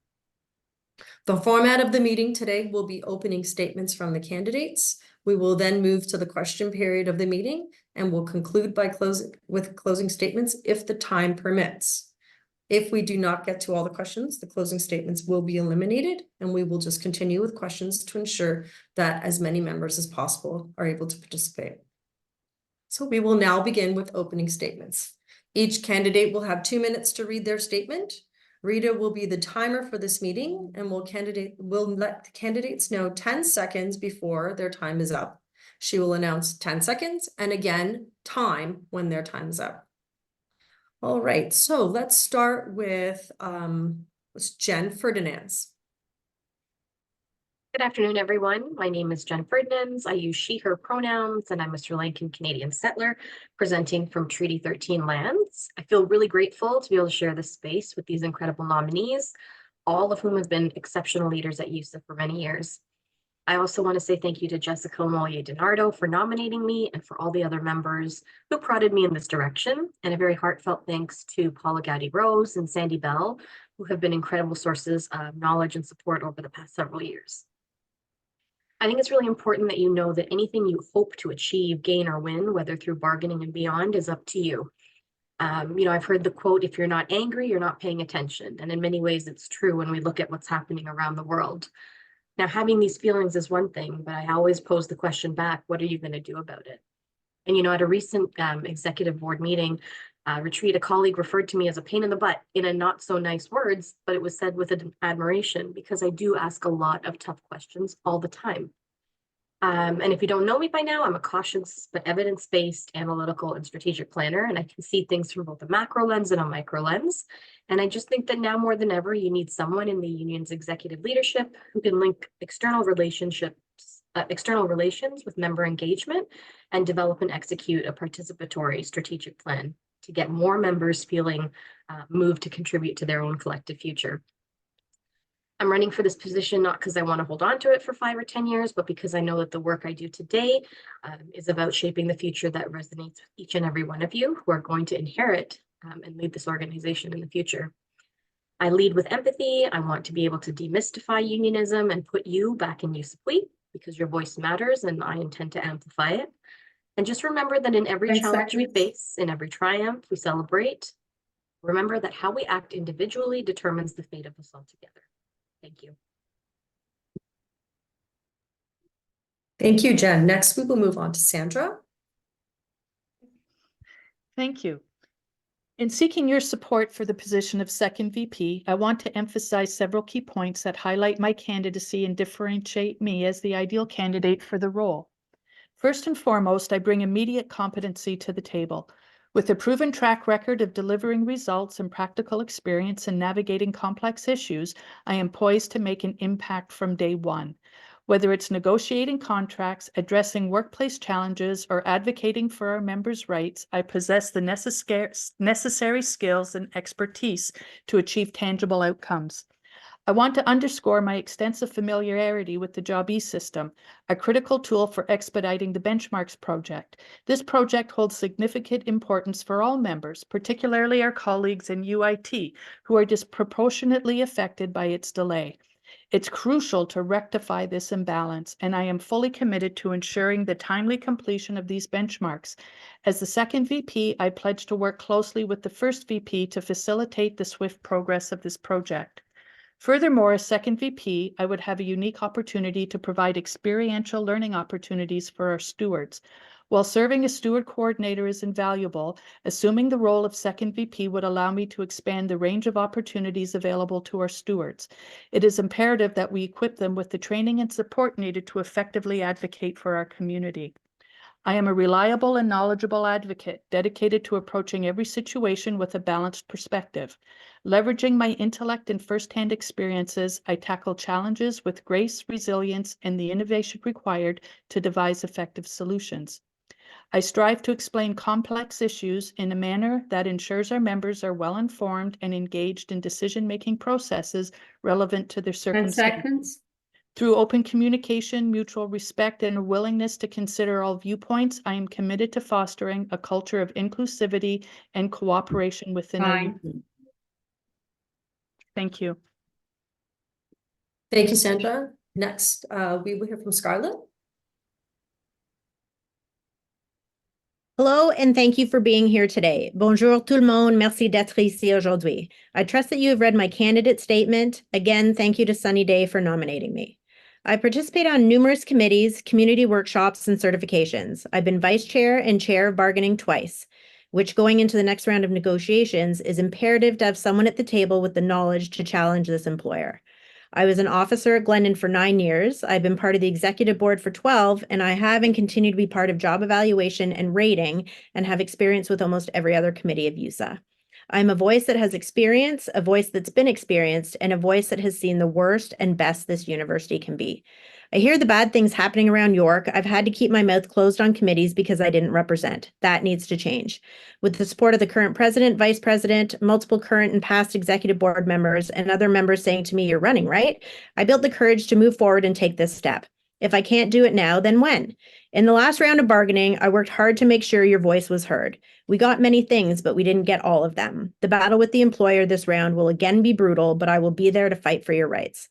The format of the meeting today will be opening statements from the candidates. We will then move to the question period of the meeting and will conclude by closing statements if the time permits. If we do not get to all the questions, the closing statements will be eliminated, and we will just continue with questions to ensure that as many members as possible are able to participate. So we will now begin with opening statements. Each candidate will have 2 minutes to read their statement. Rita will be the timer for this meeting and will let the candidates know 10 seconds before their time is up. She will announce 10 seconds and again, time when their time is up. All right, so let's start with Jen Ferdinands.
Good afternoon, everyone. My name is Jen Ferdinands. I use she, her pronouns, and I'm a Sri Lankan Canadian settler presenting from Treaty 13 lands. I feel really grateful to be able to share this space with these incredible nominees, all of whom have been exceptional leaders at YUSA for many years. I also want to say thank you to Jessica Mollier DiNardo for nominating me and for all the other members who prodded me in this direction, and a very heartfelt thanks to Paula Gowdy-Rose and Sandy Bell, who have been incredible sources of knowledge and support over the past several years. I think it's really important that you know that anything you hope to achieve, gain, or win, whether through bargaining and beyond, is up to you. I've heard the quote, if you're not angry, you're not paying attention. And in many ways, it's true when we look at what's happening around the world. Now, having these feelings is one thing, but I always pose the question back, what are you going to do about it? And, at a recent executive board meeting, retreat, a colleague referred to me as a pain in the butt in a not so nice words, but it was said with admiration because I do ask a lot of tough questions all the time. And if you don't know me by now, I'm a cautious but evidence-based analytical and strategic planner, and I can see things from both a macro lens and a micro lens. And I just think that now more than ever, you need someone in the union's executive leadership who can link external relations with member engagement and develop and execute a participatory strategic plan to get more members feeling moved to contribute to their own collective future. I'm running for this position not because I want to hold on to it for 5 or 10 years, but because I know that the work I do today is about shaping the future that resonates with each and every one of you who are going to inherit and lead this organization in the future. I lead with empathy. I want to be able to demystify unionism and put you back in YUSA because your voice matters and I intend to amplify it. And just remember that in every
10
challenge we
seconds.
face, in every triumph we celebrate, remember that how we act individually determines the fate of us all together. Thank you.
Thank you, Jen. Next, we will move on to Sandra.
Thank you. In seeking your support for the position of second VP, I want to emphasize several key points that highlight my candidacy and differentiate me as the ideal candidate for the role. First and foremost, I bring immediate competency to the table. With a proven track record of delivering results and practical experience in navigating complex issues, I am poised to make an impact from day one. Whether it's negotiating contracts, addressing workplace challenges, or advocating for our members' rights, I possess the necessary skills and expertise to achieve tangible outcomes. I want to underscore my extensive familiarity with the JobE system, a critical tool for expediting the benchmarks project. This project holds significant importance for all members, particularly our colleagues in UIT, who are disproportionately affected by its delay. It's crucial to rectify this imbalance, and I am fully committed to ensuring the timely completion of these benchmarks. As the second VP, I pledge to work closely with the first VP to facilitate the swift progress of this project. Furthermore, as second VP, I would have a unique opportunity to provide experiential learning opportunities for our stewards. While serving as steward coordinator is invaluable, assuming the role of second VP would allow me to expand the range of opportunities available to our stewards. It is imperative that we equip them with the training and support needed to effectively advocate for our community. I am a reliable and knowledgeable advocate, dedicated to approaching every situation with a balanced perspective. Leveraging my intellect and firsthand experiences, I tackle challenges with grace, resilience, and the innovation required to devise effective solutions. I strive to explain complex issues in a manner that ensures our members are well informed and engaged in decision-making processes relevant to their
10
circumstances.
seconds.
Through open communication, mutual respect, and a willingness to consider all viewpoints, I am committed to fostering a culture of inclusivity and cooperation within our
Fine.
union. Thank you.
Thank you, Sandra. Next, we will hear from Scarlett.
Hello, and thank you for being here today. Bonjour tout le monde, merci d'être ici aujourd'hui. I trust that you have read my candidate statement. Again, thank you to Sunny Day for nominating me. I participate on numerous committees, community workshops, and certifications. I've been vice chair and chair of bargaining twice, which going into the next round of negotiations is imperative to have someone at the table with the knowledge to challenge this employer. I was an officer at Glendon for 9 years. I've been part of the executive board for 12, and I have and continue to be part of job evaluation and rating and have experience with almost every other committee of YUSA. I'm a voice that has experience, a voice that's been experienced, and a voice that has seen the worst and best this university can be. I hear the bad things happening around York. I've had to keep my mouth closed on committees because I didn't represent. That needs to change. With the support of the current president, vice president, multiple current and past executive board members, and other members saying to me, "You're running, right?" I built the courage to move forward and take this step. If I can't do it now, then when? In the last round of bargaining, I worked hard to make sure your voice was heard. We got many things, but we didn't get all of them. The battle with the employer this round will again be brutal, but I will be there to fight for your rights.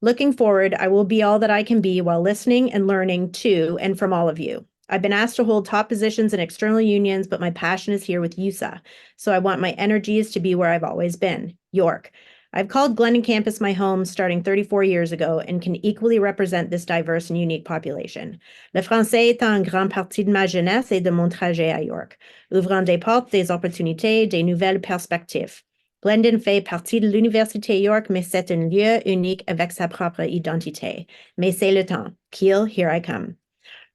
Looking forward, I will be all that I can be while listening and learning to and from all of you. I've been asked to hold top positions in external unions, but my passion is here with YUSA. So I want my energies to be where I've always been, York. I've called Glendon campus my home starting 34 years ago and can equally represent this diverse and unique population. Le français est en grande partie de ma jeunesse et de mon trajet à York, ouvrant des portes, des opportunités, des nouvelles perspectives. Glendon fait partie de l'Université York, mais c'est un lieu unique avec sa propre identité. Mais c'est le temps. Kiel, here I come.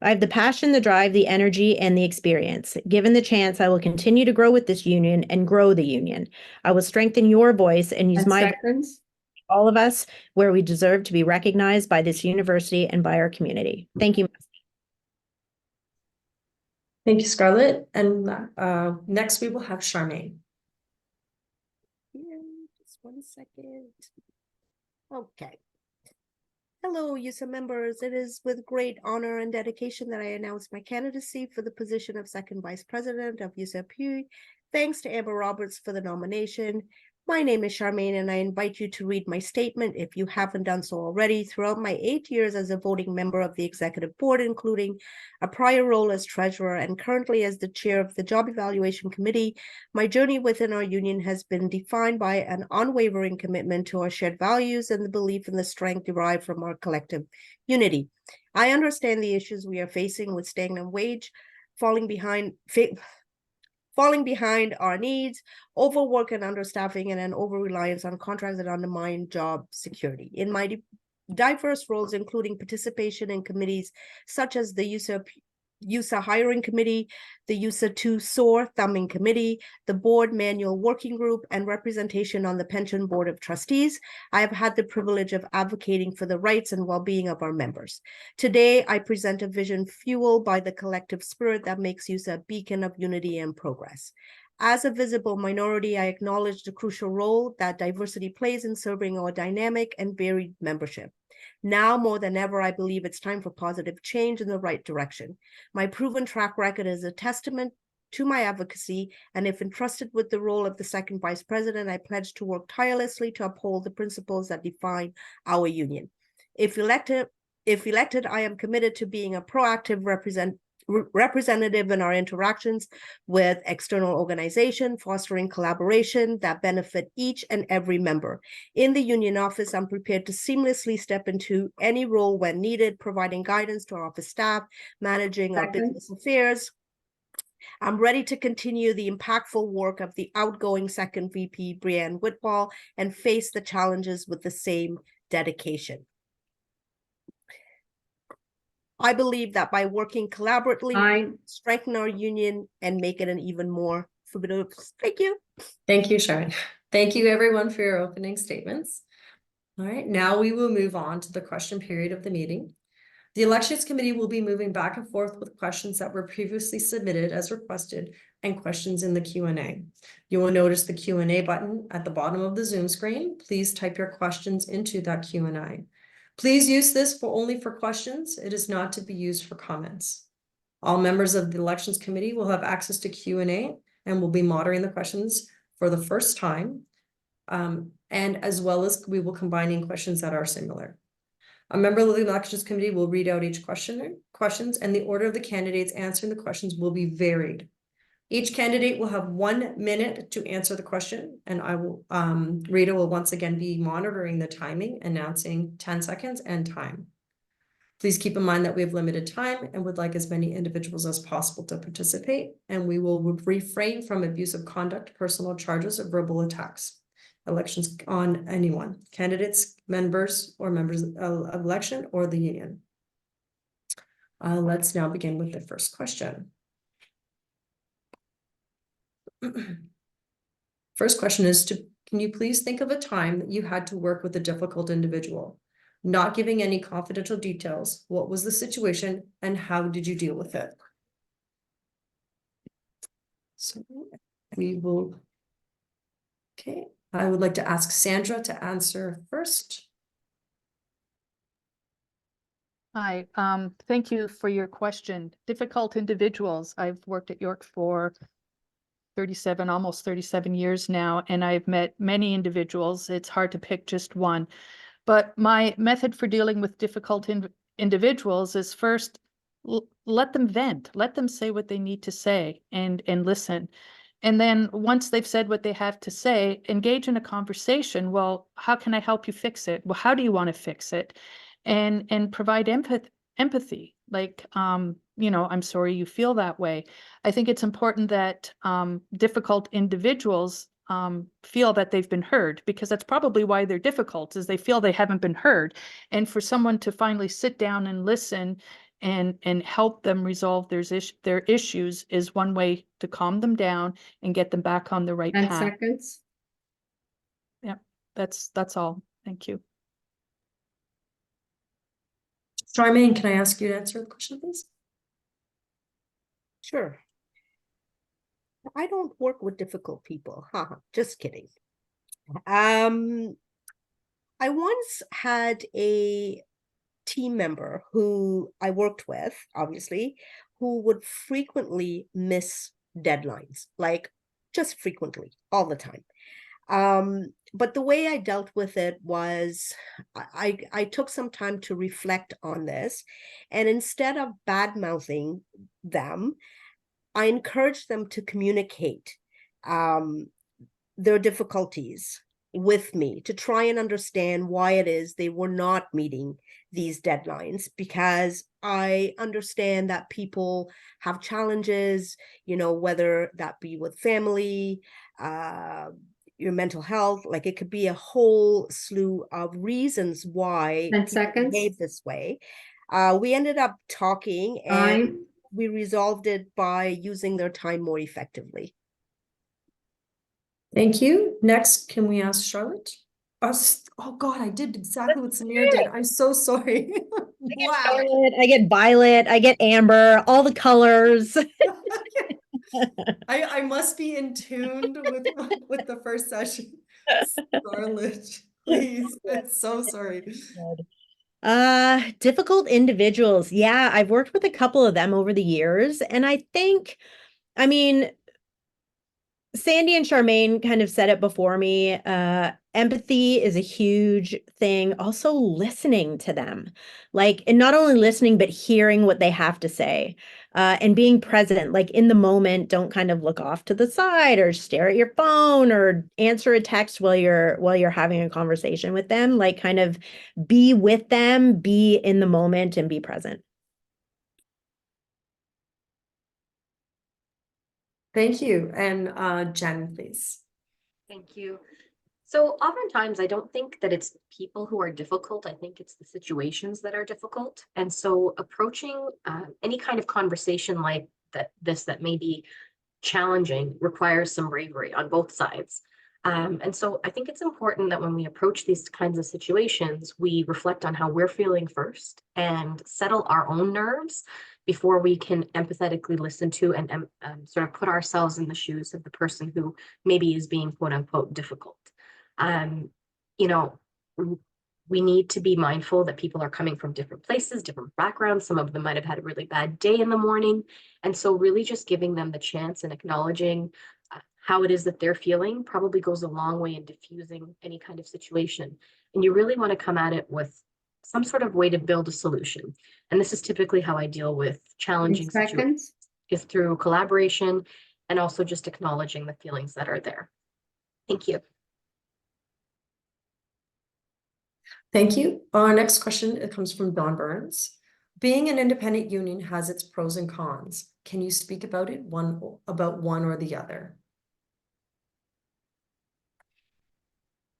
I have the passion, the drive, the energy, and the experience. Given the chance, I will continue to grow with this union and grow the union. I will strengthen your voice and use
10
my
seconds.
all of us where we deserve to be recognized by this university and by our community. Thank you.
Thank you, Scarlett. And next, we will have Charmaine.
Just 1 second. Okay. Hello, YUSA members. It is with great honor and dedication that I announce my candidacy for the position of Second Vice President of YUSA PUI. Thanks to Amber Roberts for the nomination. My name is Charmaine, and I invite you to read my statement if you haven't done so already. Throughout my 8 years as a voting member of the Executive Board, including a prior role as Treasurer and currently as the Chair of the Job Evaluation Committee, my journey within our union has been defined by an unwavering commitment to our shared values and the belief in the strength derived from our collective unity. I understand the issues we are facing with stagnant wage, falling behind our needs, overwork and understaffing, and an over-reliance on contracts that undermine job security. In my diverse roles, including participation in committees such as the YUSA Hiring Committee, the YUSA 2 SOAR Thumbing Committee, the Board Manual Working Group, and representation on the Pension Board of Trustees, I have had the privilege of advocating for the rights and well-being of our members. Today, I present a vision fueled by the collective spirit that makes YUSA a beacon of unity and progress. As a visible minority, I acknowledge the crucial role that diversity plays in serving our dynamic and varied membership. Now more than ever, I believe it's time for positive change in the right direction. My proven track record is a testament to my advocacy, and if entrusted with the role of the Second Vice President, I pledge to work tirelessly to uphold the principles that define our union. If elected, I am committed to being a proactive representative in our interactions with external organizations, fostering collaboration that benefit each and every member. In the union office, I'm prepared to seamlessly step into any role when needed, providing guidance to our office staff, managing our business affairs. I'm ready to continue the impactful work of the outgoing second VP, Brianne Whitball, and face the challenges with the same dedication. I believe that by working collaboratively, we strengthen our union and make it an even more formidable. Thank you.
Thank you, Sharon. Thank you, everyone, for your opening statements. All right, now we will move on to the question period of the meeting. The Elections Committee will be moving back and forth with questions that were previously submitted as requested and questions in the Q&A. You will notice the Q&A button at the bottom of the Zoom screen. Please type your questions into that Q&A. Please use this only for questions. It is not to be used for comments. All members of the Elections Committee will have access to Q&A and will be moderating the questions for the first time. And as well as we will combine in questions that are similar. A member of the Elections Committee will read out each questions, and the order of the candidates answering the questions will be varied. Each candidate will have 1 minute to answer the question, and I will, Rita will once again be monitoring the timing, announcing 10 seconds and time. Please keep in mind that we have limited time and would like as many individuals as possible to participate, and we will refrain from abusive conduct, personal charges, or verbal attacks. Elections on anyone, candidates, members, or members of election or the union. Let's now begin with the first question. First question is can you please think of a time that you had to work with a difficult individual? Not giving any confidential details. What was the situation and how did you deal with it? So we will, okay. I would like to ask Sandra to answer first.
Hi, thank you for your question. Difficult individuals. I've worked at York for almost 37 years now, and I've met many individuals. It's hard to pick just one. But my method for dealing with difficult individuals is first, let them vent, let them say what they need to say and listen. And then once they've said what they have to say, engage in a conversation. Well, how can I help you fix it? Well, how do you want to fix it? And provide empathy. Like, you know, I'm sorry you feel that way. I think it's important that difficult individuals feel that they've been heard, because that's probably why they're difficult, is they feel they haven't been heard. And for someone to finally sit down and listen and help them resolve their issues is one way to calm them down and get them back on the right
10
path.
seconds.
Yeah, that's all. Thank you.
Charmaine, can I ask you to answer the question, please?
Sure. I don't work with difficult people. Just kidding. I once had a team member who I worked with, obviously, who would frequently miss deadlines, like just frequently, all the time. But the way I dealt with it was I took some time to reflect on this, and instead of bad mouthing them, I encouraged them to communicate um, their difficulties with me to try and understand why it is they were not meeting these deadlines, because I understand that people have challenges, whether that be with family, your mental health, like it could be a whole slew of reasons why
10
people
seconds.
behave this way. We ended up talking and
Time.
we resolved it by using their time more effectively.
Thank you. Next, can we ask Charlotte? Oh God, I did exactly what Samir did. I'm so sorry. Wow.
Scarlet, I get violet, I get amber, all the colors.
I must be in tune with the first session. Scarlett, please. I'm so sorry.
Difficult individuals. Yeah, I've worked with a couple of them over the years, and I mean, Sandy and Charmaine kind of said it before me. Empathy is a huge thing. Also listening to them, and not only listening, but hearing what they have to say, and being present, like in the moment. Don't kind of look off to the side or stare at your phone or answer a text while you're having a conversation with them. Like kind of be with them, be in the moment, and be present.
Thank you. And Jen, please.
Thank you. So oftentimes I don't think that it's people who are difficult. I think it's the situations that are difficult. And so approaching any kind of conversation like that may be challenging requires some bravery on both sides. And so I think it's important that when we approach these kinds of situations, we reflect on how we're feeling first and settle our own nerves before we can empathetically listen to and sort of put ourselves in the shoes of the person who maybe is being quote unquote difficult. Um, you know, we need to be mindful that people are coming from different places, different backgrounds. Some of them might have had a really bad day in the morning. And so really just giving them the chance and acknowledging how it is that they're feeling probably goes a long way in diffusing any kind of situation. And you really want to come at it with some sort of way to build a solution. And this is typically how I deal with challenging situations, is through collaboration and also just acknowledging the feelings that are there. Thank you.
Thank you. Our next question, it comes from Don Burns. Being an independent union has its pros and cons. Can you speak about about one or the other?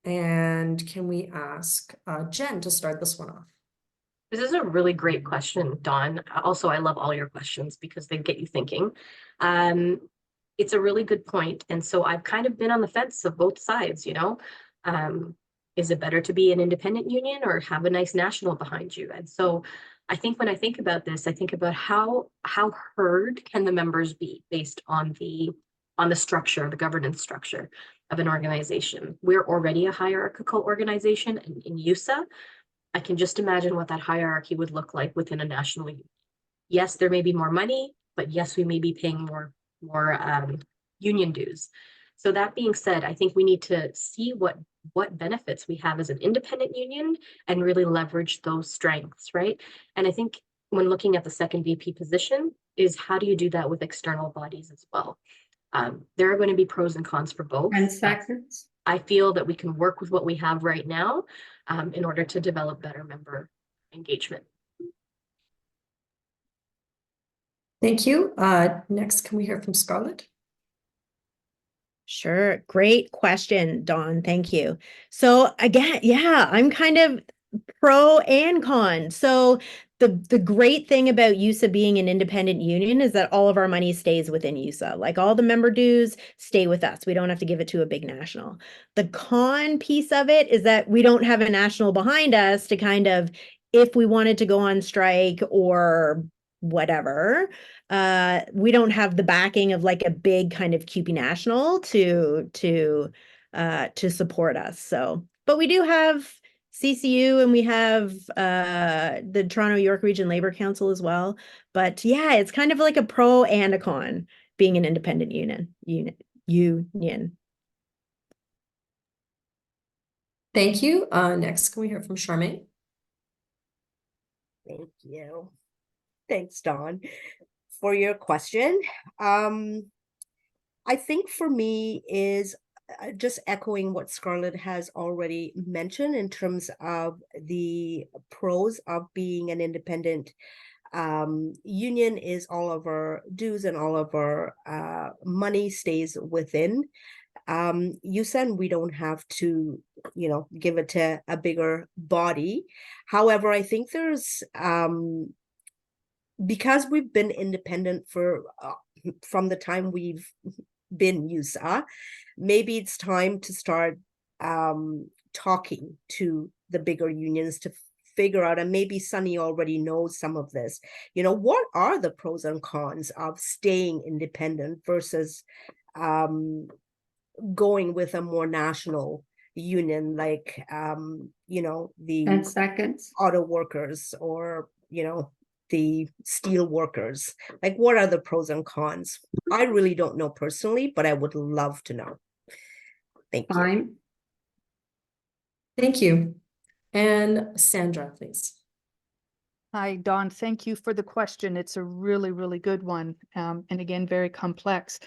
And can we ask Jen to start this one off?
This is a really great question, Dawn. Also, I love all your questions because they get you thinking. It's a really good point. And so I've kind of been on the fence of both sides, is it better to be an independent union or have a nice national behind you? And so I think when I think about this, I think about how heard can the members be based on the structure, the governance structure of an organization. We're already a hierarchical organization in YUSA. I can just imagine what that hierarchy would look like within a national union. Yes, there may be more money, but yes, we may be paying more union dues. So that being said, I think we need to see what benefits we have as an independent union and really leverage those strengths, right? And I think when looking at the second VP position is how do you do that with external bodies as well? There are going to be pros and cons for both.
10 seconds.
I feel that we can work with what we have right now in order to develop better member engagement.
Thank you. Next, can we hear from Scarlett?
Sure. Great question, Dawn. Thank you. So again, yeah, I'm kind of pro and con. So the great thing about YUSA being an independent union is that all of our money stays within YUSA. Like all the member dues stay with us. We don't have to give it to a big national. The con piece of it is that we don't have a national behind us to kind of, if we wanted to go on strike or whatever, we don't have the backing of like a big kind of CUPE national to support us. So, but we do have CCU, and we have the Toronto York Region Labor Council as well. But yeah, it's kind of like a pro and a con being an independent union.
Thank you. Next, can we hear from Charmaine?
Thank you. Thanks, Dawn, for your question. I think for me is just echoing what Scarlett has already mentioned in terms of the pros of being an independent union is all of our dues and all of our money stays within YUSA, and we don't have to, give it to a bigger body. However, I think there's because we've been independent for from the time we've been YUSA, maybe it's time to start talking to the bigger unions to figure out, and maybe Sunny already knows some of this, what are the pros and cons of staying independent versus going with a more national union, like the
10 seconds.
auto workers or the steel workers. Like, what are the pros and cons? I really don't know personally, but I would love to know. Thank you.
Time.
Thank you. And Sandra, please.
Hi, Dawn. Thank you for the question. It's a really, really good one. And again, very complex.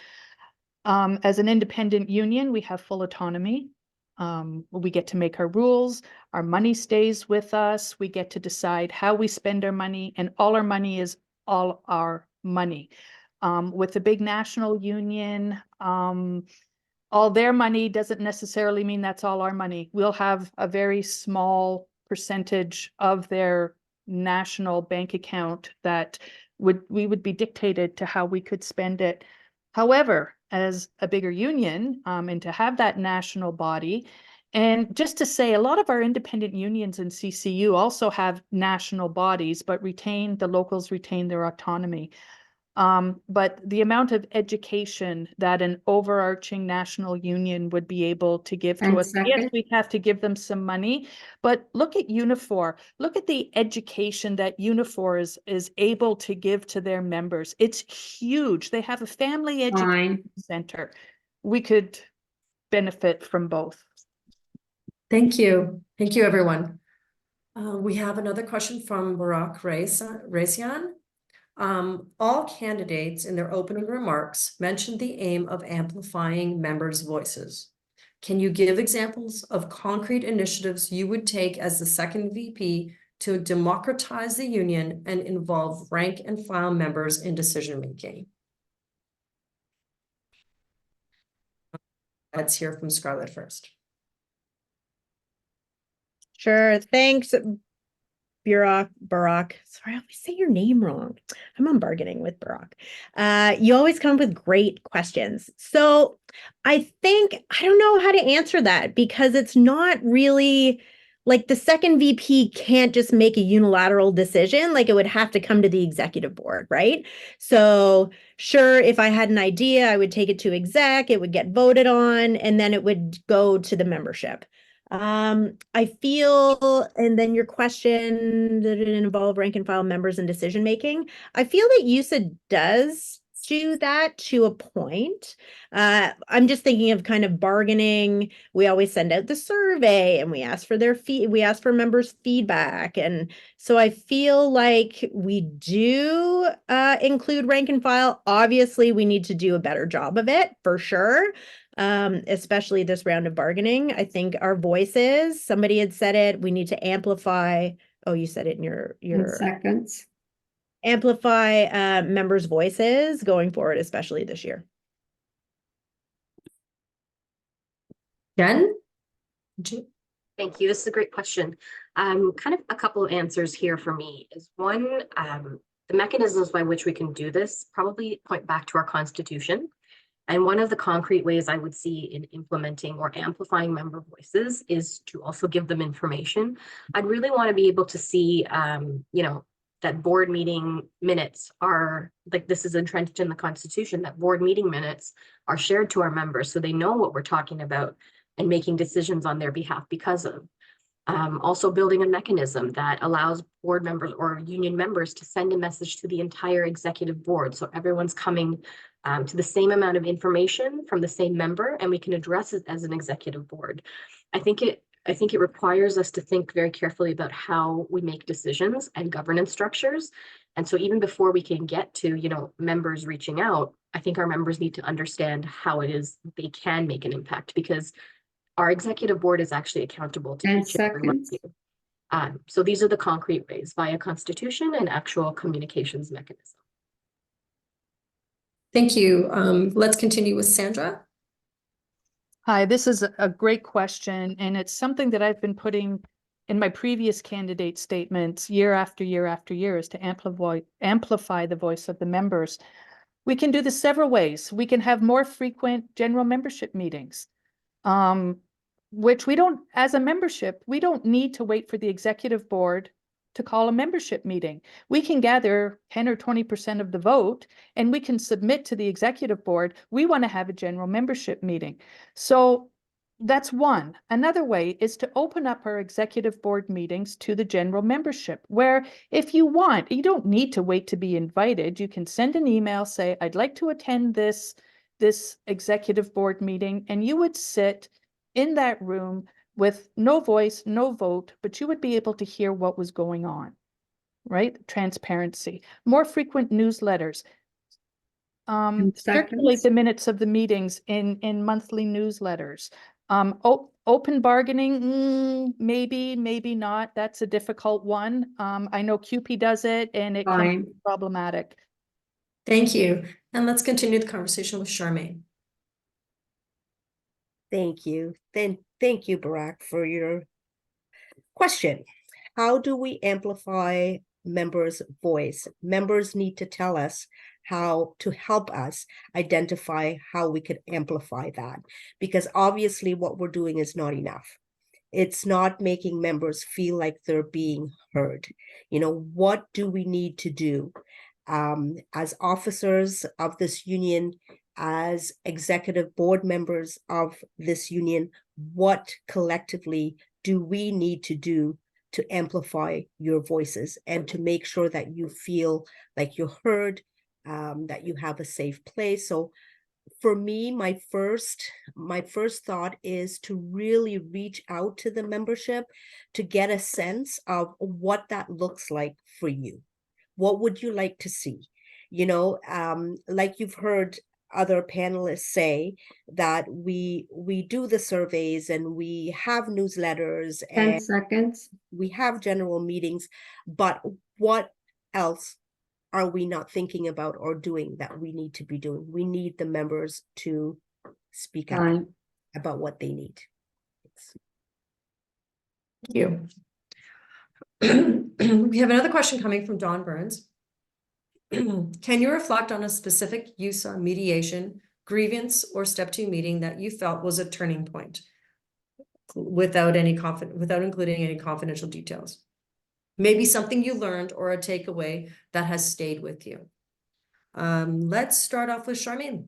As an independent union, we have full autonomy. We get to make our rules. Our money stays with us. We get to decide how we spend our money, and all our money is all our money. With the big national union, all their money doesn't necessarily mean that's all our money. We'll have a very small percentage of their national bank account that we would be dictated to how we could spend it. However, as a bigger union, and to have that national body, and just to say, a lot of our independent unions in CCU also have national bodies, but the locals retain their autonomy. But the amount of education that an overarching national union would be able to give to
10
us. Yes,
seconds.
we have to give them some money, but look at Unifor. Look at the education that Unifor is able to give to their members. It's huge. They have a family education center. We could benefit from both.
Thank you. Thank you, everyone. We have another question from Barak Raisian. All candidates in their opening remarks mentioned the aim of amplifying members' voices. Can you give examples of concrete initiatives you would take as the second VP to democratize the union and involve rank and file members in decision-making? Let's hear from Scarlett first.
Sure. Thanks, Barak. Sorry, I always say your name wrong. I'm on bargaining with Barak. You always come up with great questions. So I don't know how to answer that, because it's not really like the second VP can't just make a unilateral decision. Like, it would have to come to the executive board, right? So sure, if I had an idea, I would take it to exec, it would get voted on, and then it would go to the membership. I feel, and then your question, did it involve rank and file members in decision making? I feel that YUSA does do that to a point. I'm just thinking of kind of bargaining. We always send out the survey and we ask for we ask for members' feedback. And so I feel like we do include rank and file. Obviously, we need to do a better job of it, for sure. Especially this round of bargaining. I think our voices, somebody had said it, we need to amplify. Oh, you said it in your
10 seconds.
Amplify members' voices going forward, especially this year.
Jen?
Thank you. This is a great question. Kind of a couple of answers here for me is one, the mechanisms by which we can do this probably point back to our Constitution. And one of the concrete ways I would see in implementing or amplifying member voices is to also give them information. I'd really want to be able to see, that board meeting minutes are, like, this is entrenched in the Constitution, that board meeting minutes are shared to our members so they know what we're talking about and making decisions on their behalf because of. Also building a mechanism that allows board members or union members to send a message to the entire executive board. So everyone's coming to the same amount of information from the same member, and we can address it as an executive board. I think it requires us to think very carefully about how we make decisions and governance structures. And so even before we can get to, members reaching out, I think our members need to understand how it is they can make an impact, because our executive board is actually accountable to
10
each and every one of
seconds.
you. So these are the concrete ways via constitution and actual communications mechanism.
Thank you. Let's continue with Sandra.
Hi, this is a great question, and it's something that I've been putting in my previous candidate statements year after year after year, is to amplify the voice of the members. We can do this several ways. We can have more frequent general membership meetings, which we don't, as a membership, we don't need to wait for the executive board to call a membership meeting. We can gather 10 or 20% of the vote, and we can submit to the executive board, we want to have a general membership meeting. So that's one. Another way is to open up our executive board meetings to the general membership, where if you want, you don't need to wait to be invited. You can send an email, say, I'd like to attend this executive board meeting, and you would sit in that room with no voice, no vote, but you would be able to hear what was going on, right? Transparency, more frequent newsletters, circulate the minutes of the meetings in monthly newsletters. Open bargaining, maybe not. That's a difficult one. I know QP does it, and it can be problematic.
Thank you. And let's continue the conversation with Charmaine.
Thank you. Thank you, Barack, for your question. How do we amplify members' voice? Members need to tell us how to help us identify how we could amplify that, because obviously what we're doing is not enough. It's not making members feel like they're being heard. What do we need to do as officers of this union, as executive board members of this union? What collectively do we need to do to amplify your voices and to make sure that you feel like you're heard, that you have a safe place? So for me, my first thought is to really reach out to the membership to get a sense of what that looks like for you. What would you like to see? Like you've heard other panelists say, that we do the surveys and we have newsletters
10
and
seconds.
we have general meetings, but what else are we not thinking about or doing that we need to be doing? We need the members to speak out about what they need.
Thank you. We have another question coming from Dawn Burns. Can you reflect on a specific YUSA mediation, grievance, or step 2 meeting that you felt was a turning point without including any confidential details? Maybe something you learned or a takeaway that has stayed with you. Let's start off with Charmaine.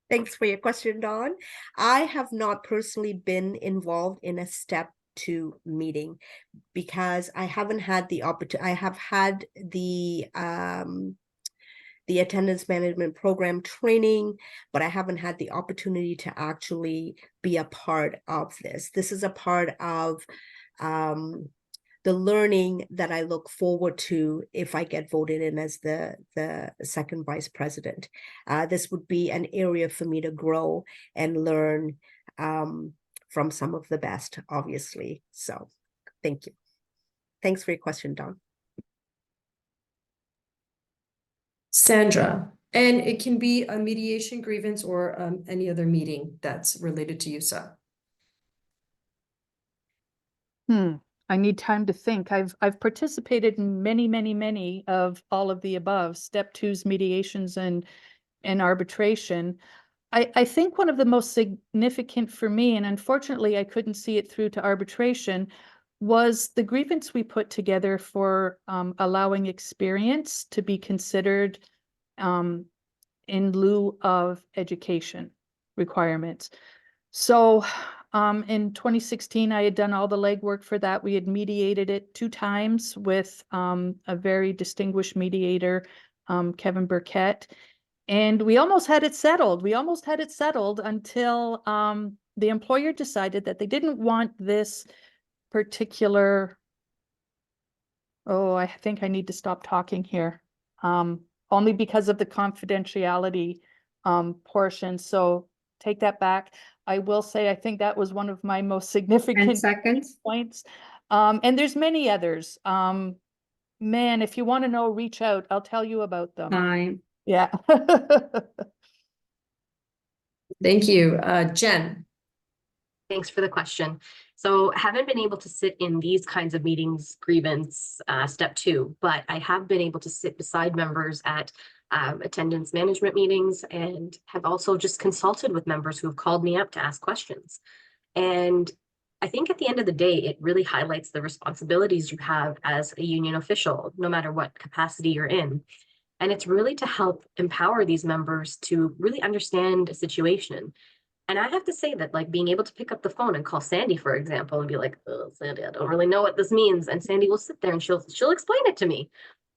Thanks for your question, Dawn. I have not personally been involved in a step 2 meeting because I haven't had the opportunity. I have had the attendance management program training, but I haven't had the opportunity to actually be a part of this. This is a part of the learning that I look forward to if I get voted in as the second vice president. This would be an area for me to grow and learn from some of the best, obviously. So thank you. Thanks for your question, Dawn.
Sandra, and it can be a mediation, grievance, or any other meeting that's related to YUSA.
I need time to think. I've participated in many of all of the above, step 2s, mediations, and arbitration. I think one of the most significant for me, and unfortunately I couldn't see it through to arbitration, was the grievance we put together for allowing experience to be considered in lieu of education. requirements. So in 2016, I had done all the legwork for that. We had mediated it 2 times with a very distinguished mediator, Kevin Burkett. And we almost had it settled. We almost had it settled until the employer decided that they didn't want this particular, oh, I think I need to stop talking here. Only because of the confidentiality portion. So take that back. I will say, I think that was one of my most
10
significant
seconds.
points. And there's many others. Man, if you want to know, reach out. I'll tell you about them.
Time.
Yeah.
Thank you. Jen.
Thanks for the question. So haven't been able to sit in these kinds of meetings, grievance, step 2, but I have been able to sit beside members at attendance management meetings, and have also just consulted with members who have called me up to ask questions. And I think at the end of the day, it really highlights the responsibilities you have as a union official, no matter what capacity you're in. And it's really to help empower these members to really understand a situation. And I have to say that, like, being able to pick up the phone and call Sandy, for example, and be like, oh, Sandy, I don't really know what this means. And Sandy will sit there and she'll explain it to me,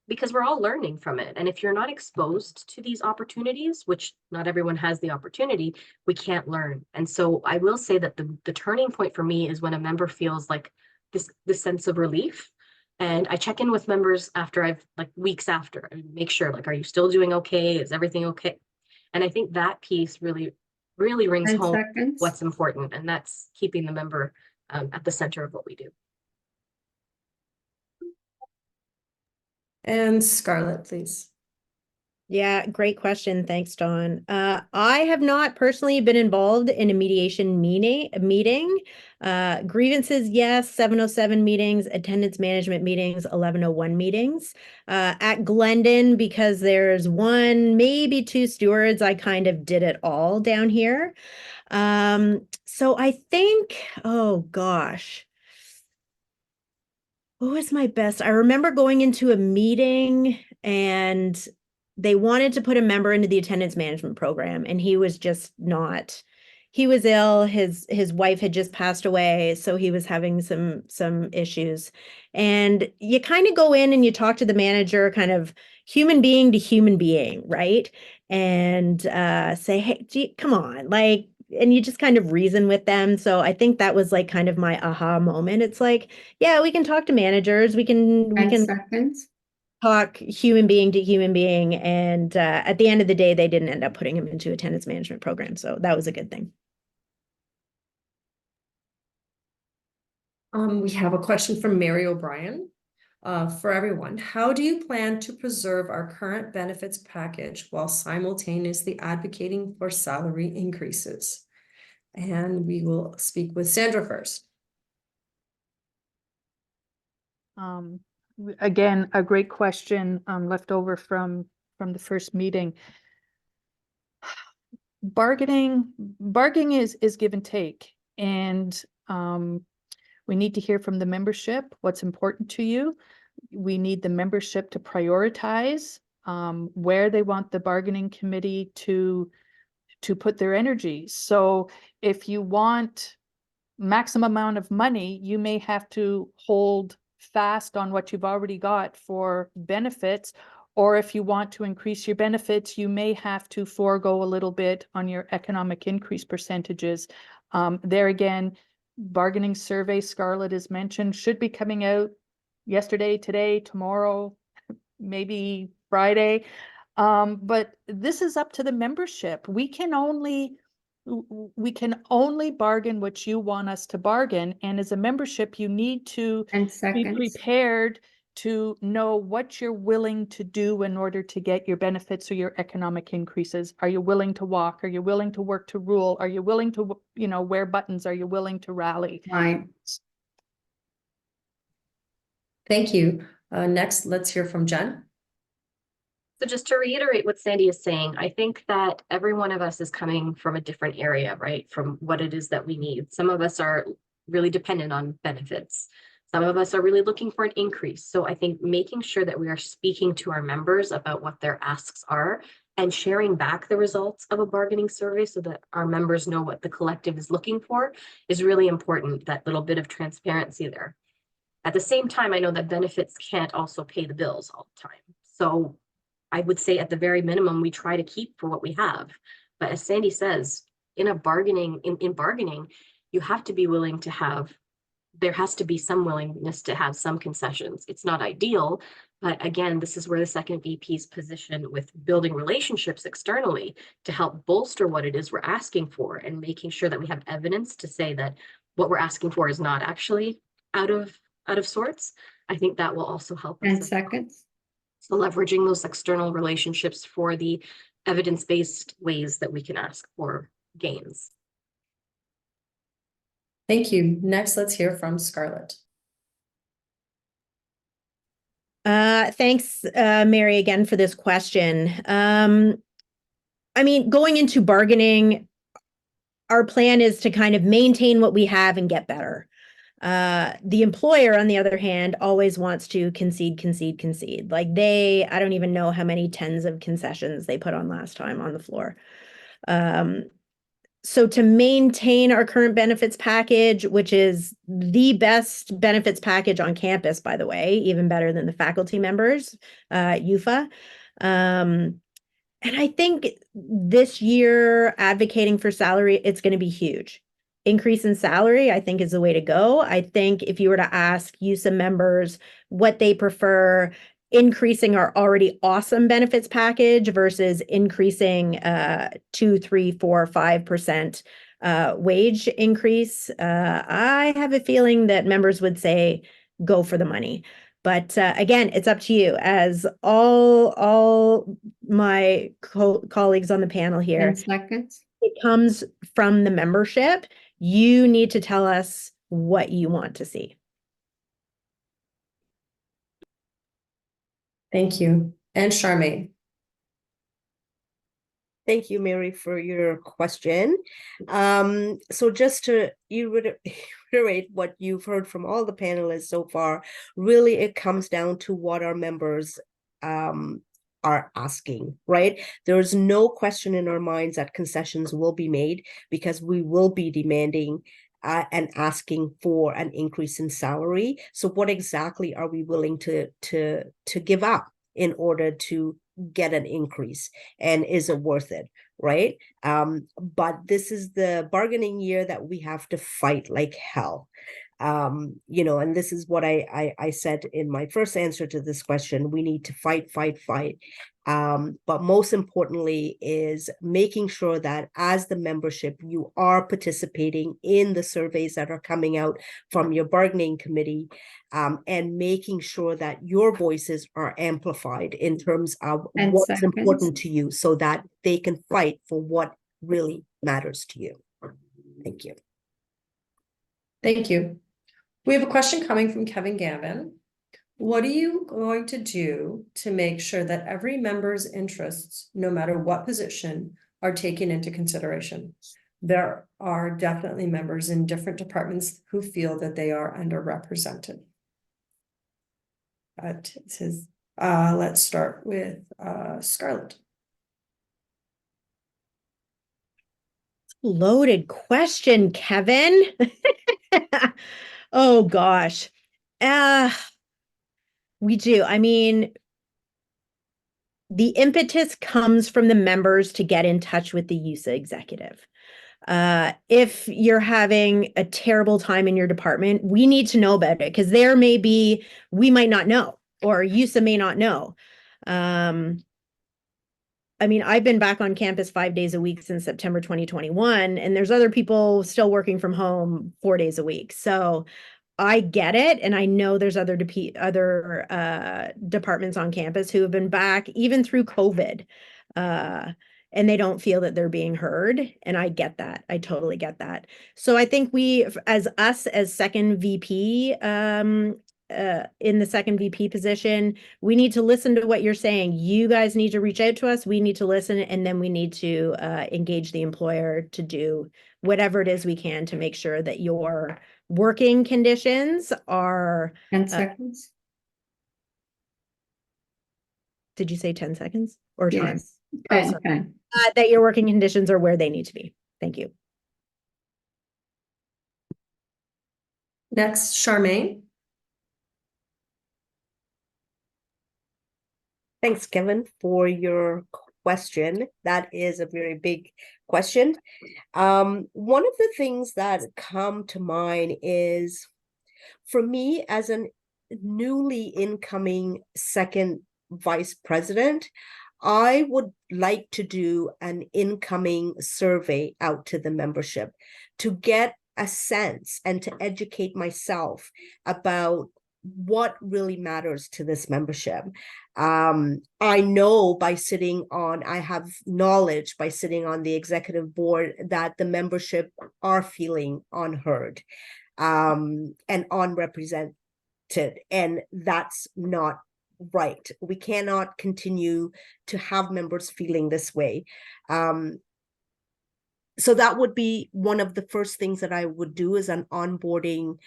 because we're all learning from it. And if you're not exposed to these opportunities, which not everyone has the opportunity, we can't learn. And so I will say that the turning point for me is when a member feels like this sense of relief. And I check in with members after weeks after, and make sure, like, are you still doing okay? Is everything okay? And I think that piece really rings
10
home
seconds.
what's important, and that's keeping the member at the center of what we do.
And Scarlett, please.
Yeah, great question. Thanks, Dawn. I have not personally been involved in a mediation meeting. Grievances, yes, 707 meetings, attendance management meetings, 1101 meetings. At Glendon, because there's 1, maybe 2 stewards, I kind of did it all down here. So I think, oh gosh. What was my best? I remember going into a meeting and they wanted to put a member into the attendance management program, and he was just not. He was ill. His wife had just passed away, so he was having some issues. And you kind of go in and you talk to the manager, kind of human being to human being, right? And say, hey, gee, come on, like, and you just kind of reason with them. So I think that was like kind of my aha moment. It's like, yeah, we can talk to managers. We
10
can
seconds.
talk human being to human being. And at the end of the day, they didn't end up putting him into attendance management program. So that was a good thing.
We have a question from Mary O'Brien. For everyone, how do you plan to preserve our current benefits package while simultaneously advocating for salary increases? And we will speak with Sandra first.
Again, a great question left over from the first meeting. Bargaining is give and take, and we need to hear from the membership what's important to you. We need the membership to prioritize where they want the bargaining committee to put their energy. So if you want maximum amount of money, you may have to hold fast on what you've already got for benefits. Or if you want to increase your benefits, you may have to forego a little bit on your economic increase percentages. There again, bargaining survey, Scarlett has mentioned, should be coming out yesterday, today, tomorrow, maybe Friday. But this is up to the membership. We can only bargain what you want us to bargain. And as a membership, you need to
10
be
seconds.
prepared to know what you're willing to do in order to get your benefits or your economic increases. Are you willing to walk? Are you willing to work to rule? Are you willing to, wear buttons? Are you willing to rally?
Time.
Thank you. Next, let's hear from Jen.
So just to reiterate what Sandy is saying, I think that every one of us is coming from a different area, right? From what it is that we need. Some of us are really dependent on benefits. Some of us are really looking for an increase. So I think making sure that we are speaking to our members about what their asks are and sharing back the results of a bargaining survey so that our members know what the collective is looking for is really important, that little bit of transparency there. At the same time, I know that benefits can't also pay the bills all the time. So I would say at the very minimum, we try to keep for what we have. But as Sandy says, in bargaining, you have to be willing to have, there has to be some willingness to have some concessions. It's not ideal, but again, this is where the second VP's position with building relationships externally to help bolster what it is we're asking for and making sure that we have evidence to say that what we're asking for is not actually out of sorts. I think that will also help us.
10 seconds.
So leveraging those external relationships for the evidence-based ways that we can ask for gains.
Thank you. Next, let's hear from Scarlett.
Thanks, Mary, again for this question. I mean, going into bargaining, our plan is to kind of maintain what we have and get better. The employer, on the other hand, always wants to concede. Like I don't even know how many tens of concessions they put on last time on the floor. So to maintain our current benefits package, which is the best benefits package on campus, by the way, even better than the faculty members, YUFA. And I think this year advocating for salary, it's going to be huge. Increase in salary, I think, is the way to go. I think if you were to ask YUSA members what they prefer, increasing our already awesome benefits package versus increasing 2, 3, 4, 5% wage increase, I have a feeling that members would say go for the money. But again, it's up to you. As all my colleagues on the panel here,
10 seconds.
it comes from the membership. You need to tell us what you want to see.
Thank you. And Charmaine.
Thank you, Mary, for your question. So just to reiterate what you've heard from all the panelists so far, really it comes down to what our members are asking, right? There's no question in our minds that concessions will be made because we will be demanding and asking for an increase in salary. So what exactly are we willing to give up in order to get an increase, and is it worth it, right? But this is the bargaining year that we have to fight like hell. And this is what I said in my first answer to this question. We need to fight. But most importantly is making sure that as the membership, you are participating in the surveys that are coming out from your bargaining committee, and making sure that your voices are amplified in terms of
10
what's
seconds.
important to you so that they can fight for what really matters to you. Thank you.
Thank you. We have a question coming from Kevin Gavin. What are you going to do to make sure that every member's interests, no matter what position, are taken into consideration? There are definitely members in different departments who feel that they are underrepresented. But it says, let's start with Scarlett.
Loaded question, Kevin. Oh gosh. We do. I mean, the impetus comes from the members to get in touch with the YUSA executive. If you're having a terrible time in your department, we need to know about it because we might not know, or YUSA may not know. I mean, I've been back on campus 5 days a week since September 2021, and there's other people still working from home 4 days a week. So I get it. And I know there's other departments on campus who have been back even through COVID, and they don't feel that they're being heard. And I get that. I totally get that. So I think as second VP, in the second VP position, we need to listen to what you're saying. You guys need to reach out to us. We need to listen, and then we need to engage the employer to do whatever it is we can to make sure that your working conditions are
10 seconds.
did you say 10 seconds or time?
Yes.
Oh,
10,
sorry.
10.
That your working conditions are where they need to be. Thank you.
Next, Charmaine.
Thanks, Kevin, for your question. That is a very big question. One of the things that come to mind is, for me as an newly incoming second vice president, I would like to do an incoming survey out to the membership to get a sense and to educate myself about what really matters to this membership. I know I have knowledge by sitting on the executive board that the membership are feeling unheard and unrepresented, and that's not right. We cannot continue to have members feeling this way. So that would be one of the first things that I would do, is an onboarding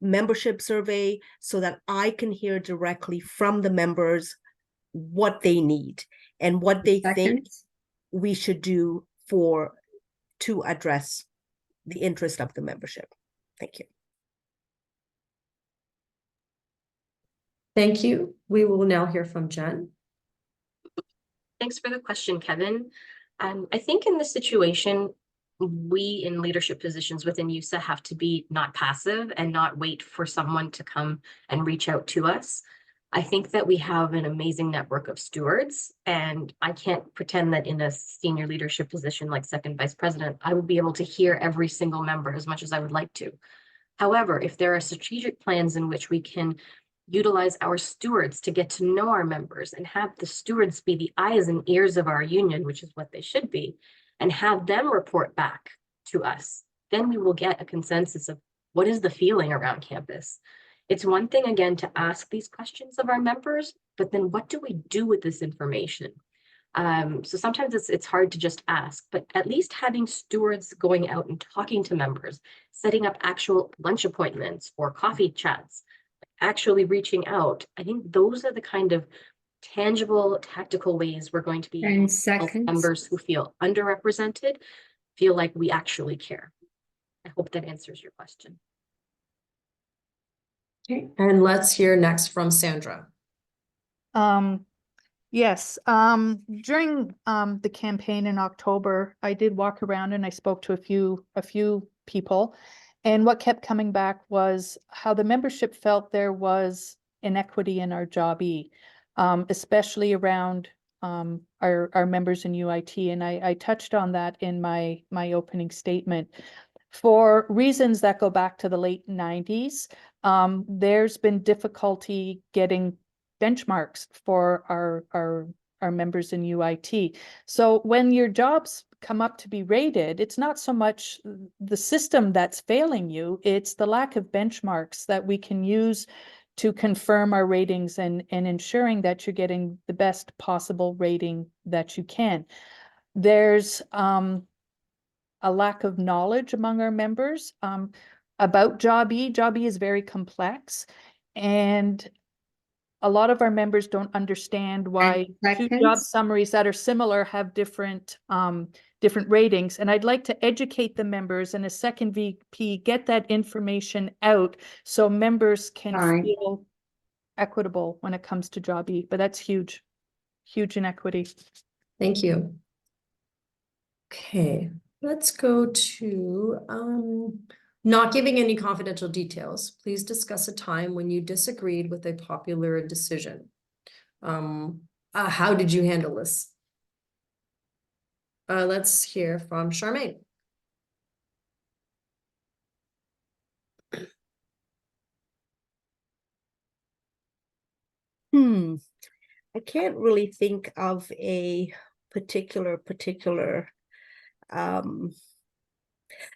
membership survey, so that I can hear directly from the members what they need and what they think
Seconds.
we should do to address the interest of the membership. Thank you.
Thank you. We will now hear from Jen.
Thanks for the question, Kevin. I think in this situation, we in leadership positions within YUSA have to be not passive and not wait for someone to come and reach out to us. I think that we have an amazing network of stewards, and I can't pretend that in a senior leadership position like second vice president, I would be able to hear every single member as much as I would like to. However, if there are strategic plans in which we can utilize our stewards to get to know our members and have the stewards be the eyes and ears of our union, which is what they should be, and have them report back to us, then we will get a consensus of what is the feeling around campus. It's one thing, again, to ask these questions of our members, but then what do we do with this information? So sometimes it's hard to just ask, but at least having stewards going out and talking to members, setting up actual lunch appointments or coffee chats, actually reaching out. I think those are the kind of tangible, tactical ways we're going to be
10
able to help
seconds.
members who feel underrepresented feel like we actually care. I hope that answers your question.
Okay, and let's hear next from Sandra.
Yes, during the campaign in October, I did walk around and I spoke to a few people. And what kept coming back was how the membership felt there was inequity in our Job E, especially around our members in UIT. And I touched on that in my opening statement. For reasons that go back to the late 90s, there's been difficulty getting benchmarks for our members in UIT. So when your jobs come up to be rated, it's not so much the system that's failing you, it's the lack of benchmarks that we can use to confirm our ratings and ensuring that you're getting the best possible rating that you can. There's a lack of knowledge among our members about Job E. Job E is very complex, and a lot of our members don't understand why two job
seconds.
summaries that are similar have different ratings. And I'd like to educate the members, and a second VP get that information out so members can
Fine.
feel equitable when it comes to Job E. But that's huge inequity.
Thank you. Okay, let's go to not giving any confidential details. Please discuss a time when you disagreed with a popular decision. How did you handle this? Let's hear from Charmaine.
I can't really think of a particular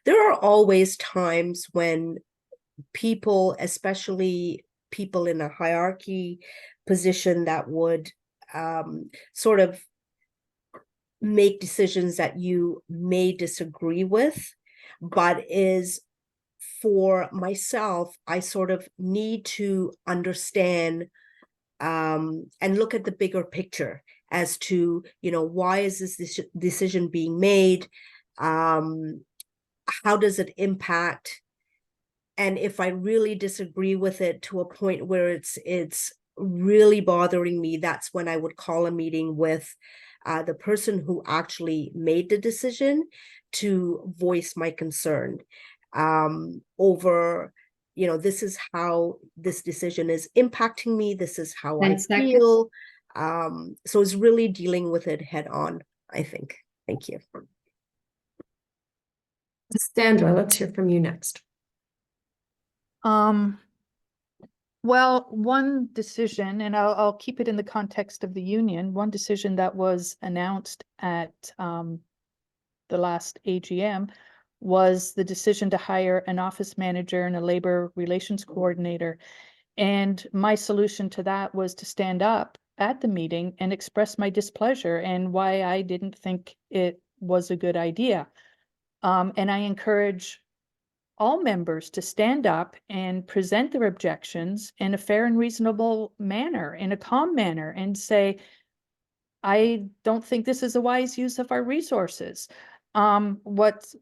there are always times when people, especially people in a hierarchy position, that would sort of make decisions that you may disagree with, but is, for myself, I sort of need to understand and look at the bigger picture as to, why is this decision being made? How does it impact? And if I really disagree with it to a point where it's really bothering me, that's when I would call a meeting with the person who actually made the decision to voice my concern over, this is how this decision is impacting me. This is how
10
I
seconds.
feel. So it's really dealing with it head on, I think. Thank you.
Sandra, let's hear from you next.
Well, one decision, and I'll keep it in the context of the union, one decision that was announced at the last AGM was the decision to hire an office manager and a labor relations coordinator. And my solution to that was to stand up at the meeting and express my displeasure and why I didn't think it was a good idea. And I encourage all members to stand up and present their objections in a fair and reasonable manner, in a calm manner, and say, I don't think this is a wise use of our resources. What's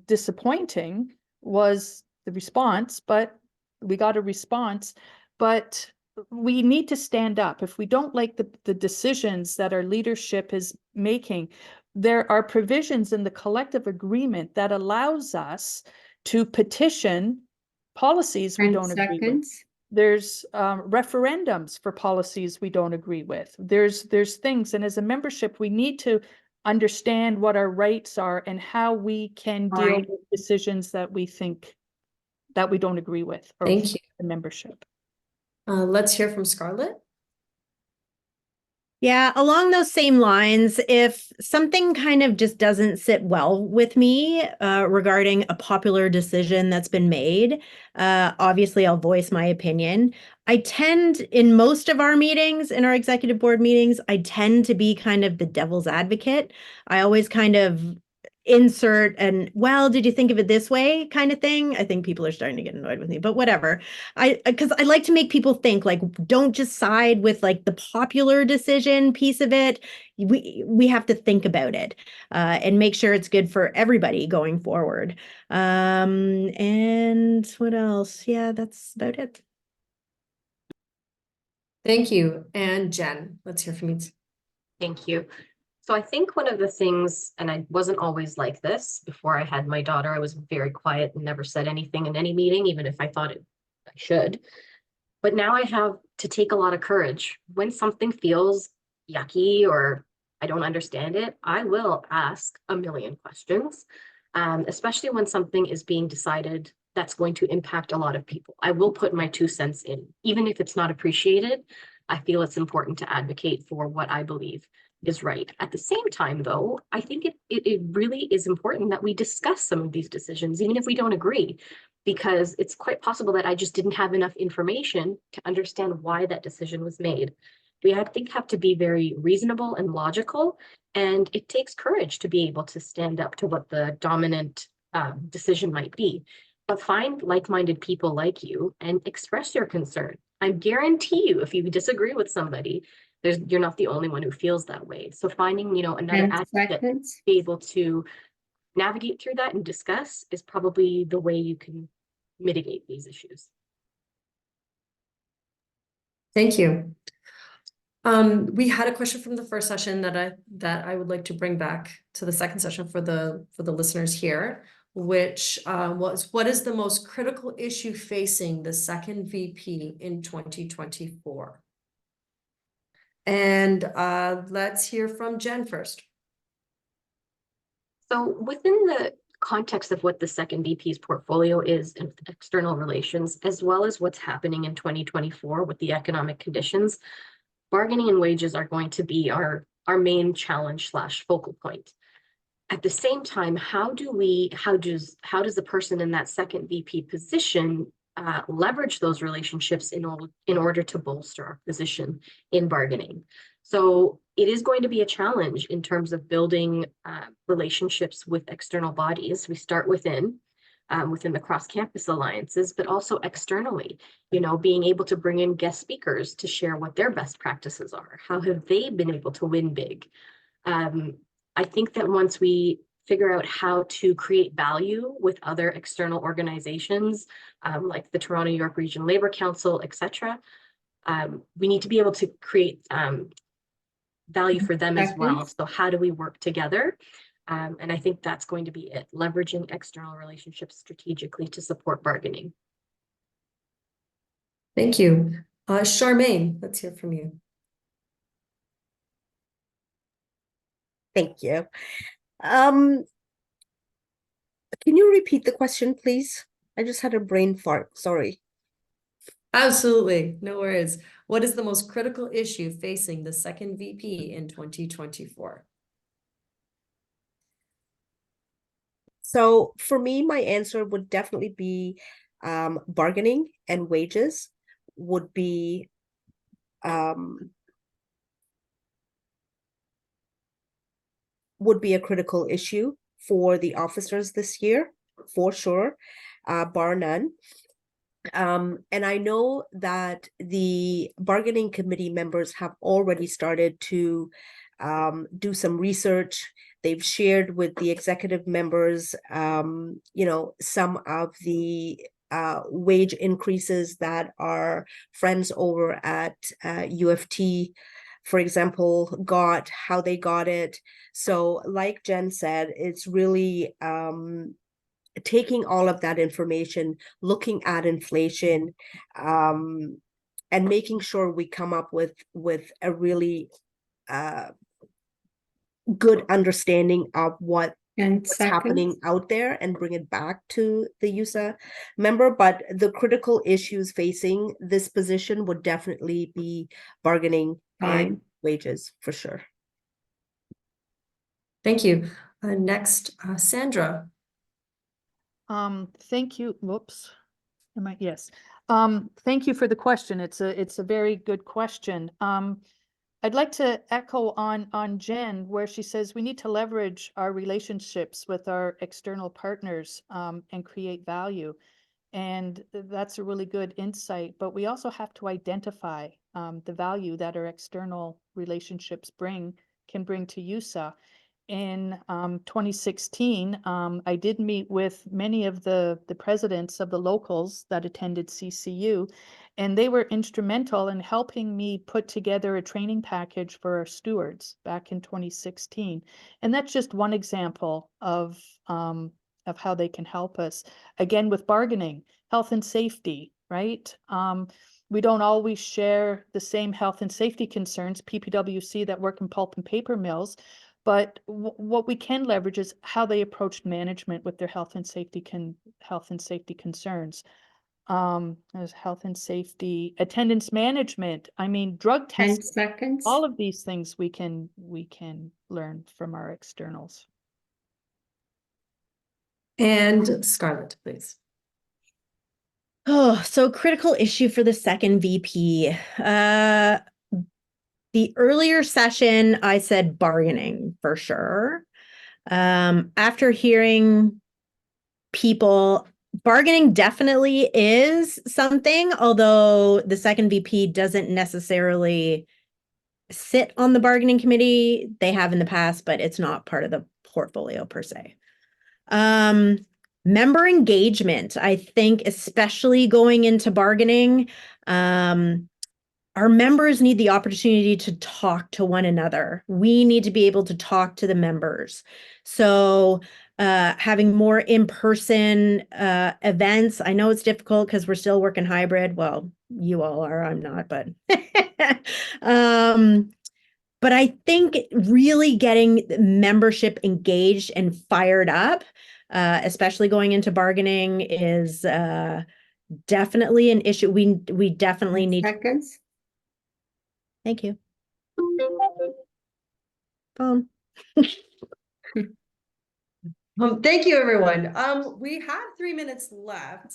disappointing was the response, but we got a response, but we need to stand up. If we don't like the decisions that our leadership is making, there are provisions in the collective agreement that allows us to petition policies we
10
don't agree with.
seconds.
There's referendums for policies we don't agree with. There's things, and as a membership, we need to understand what our rights are and how we can deal
Right.
with decisions that we think that we don't agree with. Or
Thank you.
the membership.
Let's hear from Scarlett.
Yeah, along those same lines, if something kind of just doesn't sit well with me regarding a popular decision that's been made, obviously I'll voice my opinion. I tend, in most of our meetings, in our executive board meetings, I tend to be kind of the devil's advocate. I always kind of insert and, well, did you think of it this way kind of thing? I think people are starting to get annoyed with me, but whatever. Because I like to make people think, like, don't just side with like the popular decision piece of it. We have to think about it and make sure it's good for everybody going forward. And what else? Yeah, that's about it.
Thank you. And Jen, let's hear from you.
Thank you. So I think one of the things, and I wasn't always like this before I had my daughter, I was very quiet and never said anything in any meeting, even if I thought I should. But now I have to take a lot of courage. When something feels yucky or I don't understand it, I will ask a million questions, especially when something is being decided that's going to impact a lot of people. I will put my 2 cents in, even if it's not appreciated. I feel it's important to advocate for what I believe is right. At the same time, though, I think it really is important that we discuss some of these decisions, even if we don't agree, because it's quite possible that I just didn't have enough information to understand why that decision was made. We, I think, have to be very reasonable and logical, and it takes courage to be able to stand up to what the dominant decision might be. But find like-minded people like you and express your concern. I guarantee you, if you disagree with somebody, you're not the only one who feels that way. So finding, another
10
advocate to
seconds.
be able to navigate through that and discuss is probably the way you can mitigate these issues.
Thank you. We had a question from the first session that I would like to bring back to the second session for the listeners here, which was, what is the most critical issue facing the second VP in 2024? And let's hear from Jen first.
So within the context of what the second VP's portfolio is in external relations, as well as what's happening in 2024 with the economic conditions, bargaining and wages are going to be our main challenge / focal point. At the same time, how does the person in that second VP position leverage those relationships in order to bolster our position in bargaining? So it is going to be a challenge in terms of building relationships with external bodies. We start within. within the cross-campus alliances, but also externally, being able to bring in guest speakers to share what their best practices are. How have they been able to win big? I think that once we figure out how to create value with other external organizations, like the Toronto York Region Labor Council, etc., we need to be able to create value for them as well.
Seconds.
So how do we work together? And I think that's going to be it, leveraging external relationships strategically to support bargaining.
Thank you. Charmaine, let's hear from you.
Thank you. Can you repeat the question, please? I just had a brain fart, sorry.
Absolutely, no worries. What is the most critical issue facing the second VP in 2024?
So for me, my answer would definitely be bargaining and wages would be a critical issue for the officers this year, for sure, bar none. And I know that the bargaining committee members have already started to do some research. They've shared with the executive members, some of the wage increases that our friends over at UFT, for example, got, how they got it. So like Jen said, it's really taking all of that information, looking at inflation, and making sure we come up with a really good understanding of what's
10 seconds.
happening out there and bring it back to the YUSA member. But the critical issues facing this position would definitely be bargaining and
Time.
wages, for sure.
Thank you. Next, Sandra.
Thank you. Whoops. Yes. Thank you for the question. It's a very good question. I'd like to echo on Jen, where she says we need to leverage our relationships with our external partners and create value. And that's a really good insight, but we also have to identify the value that our external relationships can bring to YUSA. In 2016, I did meet with many of the presidents of the locals that attended CCU, and they were instrumental in helping me put together a training package for our stewards back in 2016. And that's just one example of how they can help us. Again, with bargaining, health and safety, right? We don't always share the same health and safety concerns, PPWC that work in pulp and paper mills, but what we can leverage is how they approached management with their health and safety concerns. There's health and safety, attendance management. I mean, drug
10
testing.
seconds.
All of these things we can learn from our externals.
And Scarlett, please.
Oh, so critical issue for the second VP. The earlier session, I said bargaining for sure. After hearing people, bargaining definitely is something, although the second VP doesn't necessarily sit on the bargaining committee. They have in the past, but it's not part of the portfolio per se. Member engagement, I think, especially going into bargaining, our members need the opportunity to talk to one another. We need to be able to talk to the members. So having more in-person events, I know it's difficult because we're still working hybrid. Well, you all are, I'm not, but but I think really getting membership engaged and fired up, especially going into bargaining, is definitely an issue. We definitely need.
Seconds.
Thank you. Phone.
Thank you, everyone. We have 3 minutes left.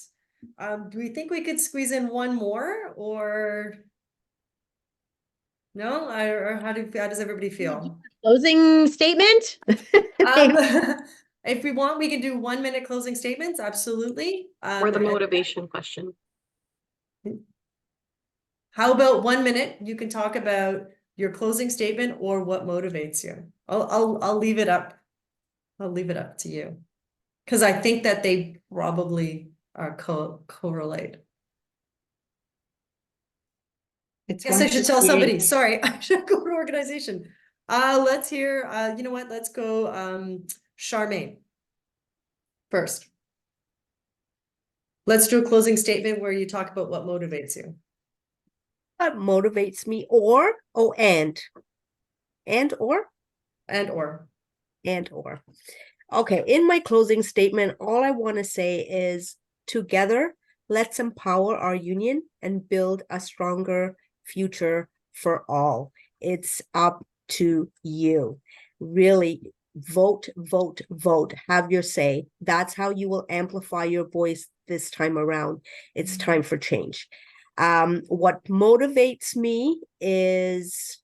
Do we think we could squeeze in one more, or no? Or how does everybody feel?
Closing statement.
Um, If we want, we can do 1 minute closing statements, absolutely.
Or the
And
motivation question.
how about 1 minute? You can talk about your closing statement or what motivates you. I'll leave it up. I'll leave it up to you. Because I think that they probably are correlate.
It's
Yes, I should
1:58.
tell somebody. Sorry, I should go to organization. Let's hear, you know what? Let's go Charmaine first. Let's do a closing statement where you talk about what motivates you.
What motivates me, or, oh, and or?
And or.
And or. Okay, in my closing statement, all I want to say is together, let's empower our union and build a stronger future for all. It's up to you. Really, vote, vote, vote. Have your say. That's how you will amplify your voice this time around. It's time for change. What motivates me is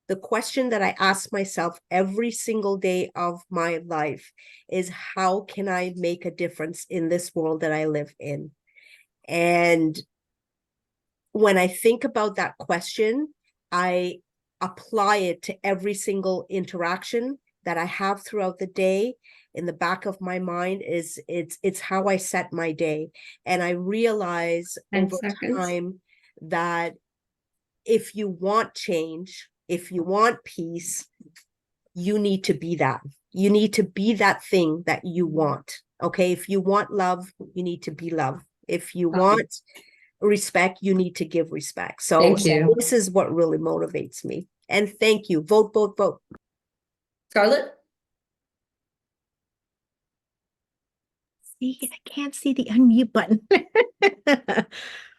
the question that I ask myself every single day of my life is, how can I make a difference in this world that I live in? And when I think about that question, I apply it to every single interaction that I have throughout the day. In the back of my mind is it's how I set my day. And I realize
10
over
seconds.
time that if you want change, if you want peace, you need to be that. You need to be that thing that you want. Okay. If you want love, you need to be love. If you want respect, you need to give respect. So
Thank you.
this is what really motivates me. And thank you. Vote, vote, vote.
Scarlett?
See, I can't see the unmute button.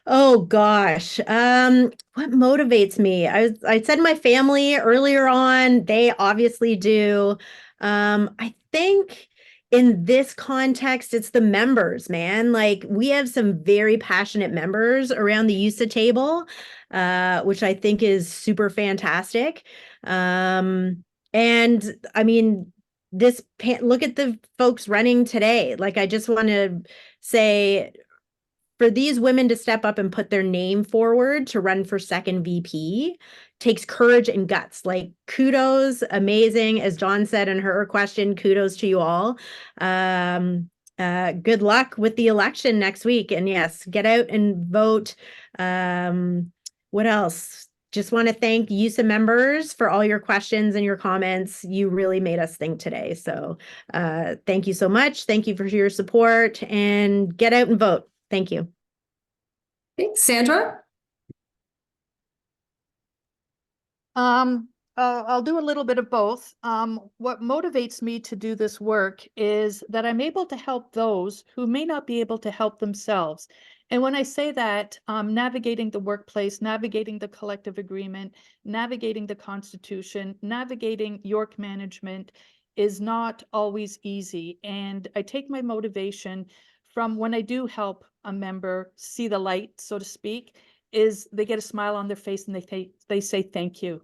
Oh gosh. What motivates me? I said my family earlier on, they obviously do. I think in this context, it's the members, man. Like we have some very passionate members around the YUSA table, which I think is super fantastic. And I mean, look at the folks running today. Like I just want to say, for these women to step up and put their name forward to run for second VP takes courage and guts. Like kudos, amazing. As Dawn said in her question, kudos to you all. Good luck with the election next week. And yes, get out and vote. What else? Just want to thank YUSA members for all your questions and your comments. You really made us think today. So thank you so much. Thank you for your support, and get out and vote. Thank you.
Okay, Sandra?
I'll do a little bit of both. What motivates me to do this work is that I'm able to help those who may not be able to help themselves. And when I say that, navigating the workplace, navigating the collective agreement, navigating the Constitution, navigating York management is not always easy. And I take my motivation from when I do help a member see the light, so to speak, is they get a smile on their face and they say thank you.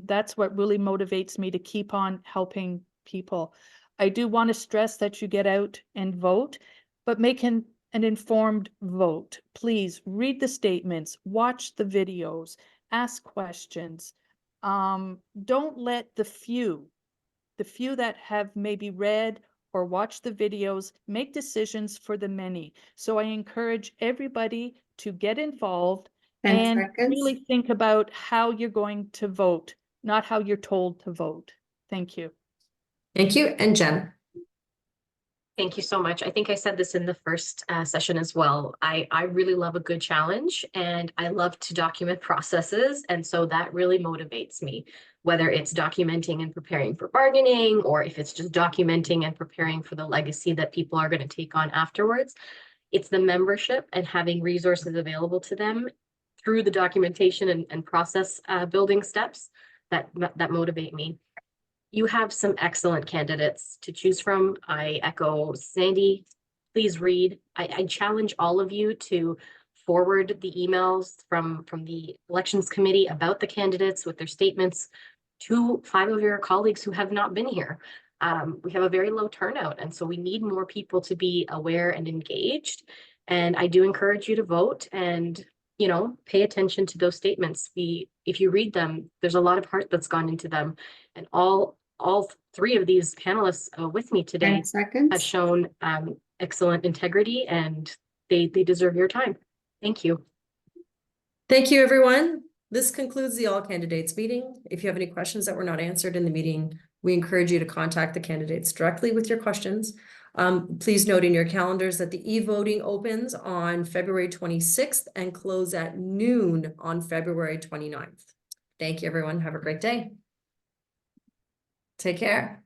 That's what really motivates me to keep on helping people. I do want to stress that you get out and vote, but make an informed vote. Please read the statements, watch the videos, ask questions. Don't let the few that have maybe read or watched the videos make decisions for the many. So I encourage everybody to get involved
10
and
seconds.
really think about how you're going to vote, not how you're told to vote. Thank you.
Thank you. And Jen?
Thank you so much. I think I said this in the first session as well. I really love a good challenge, and I love to document processes. And so that really motivates me, whether it's documenting and preparing for bargaining, or if it's just documenting and preparing for the legacy that people are going to take on afterwards. It's the membership and having resources available to them through the documentation and process building steps that motivate me. You have some excellent candidates to choose from. I echo Sandy. Please read. I challenge all of you to forward the emails from the elections committee about the candidates with their statements to 5 of your colleagues who have not been here. We have a very low turnout, and so we need more people to be aware and engaged. And I do encourage you to vote and, pay attention to those statements. If you read them, there's a lot of heart that's gone into them. And all three of these panelists with me today
10
have
seconds.
shown excellent integrity, and they deserve your time. Thank you.
Thank you, everyone. This concludes the all candidates meeting. If you have any questions that were not answered in the meeting, we encourage you to contact the candidates directly with your questions. Please note in your calendars that the e-voting opens on February 26th and close at noon on February 29th. Thank you, everyone. Have a great day. Take care.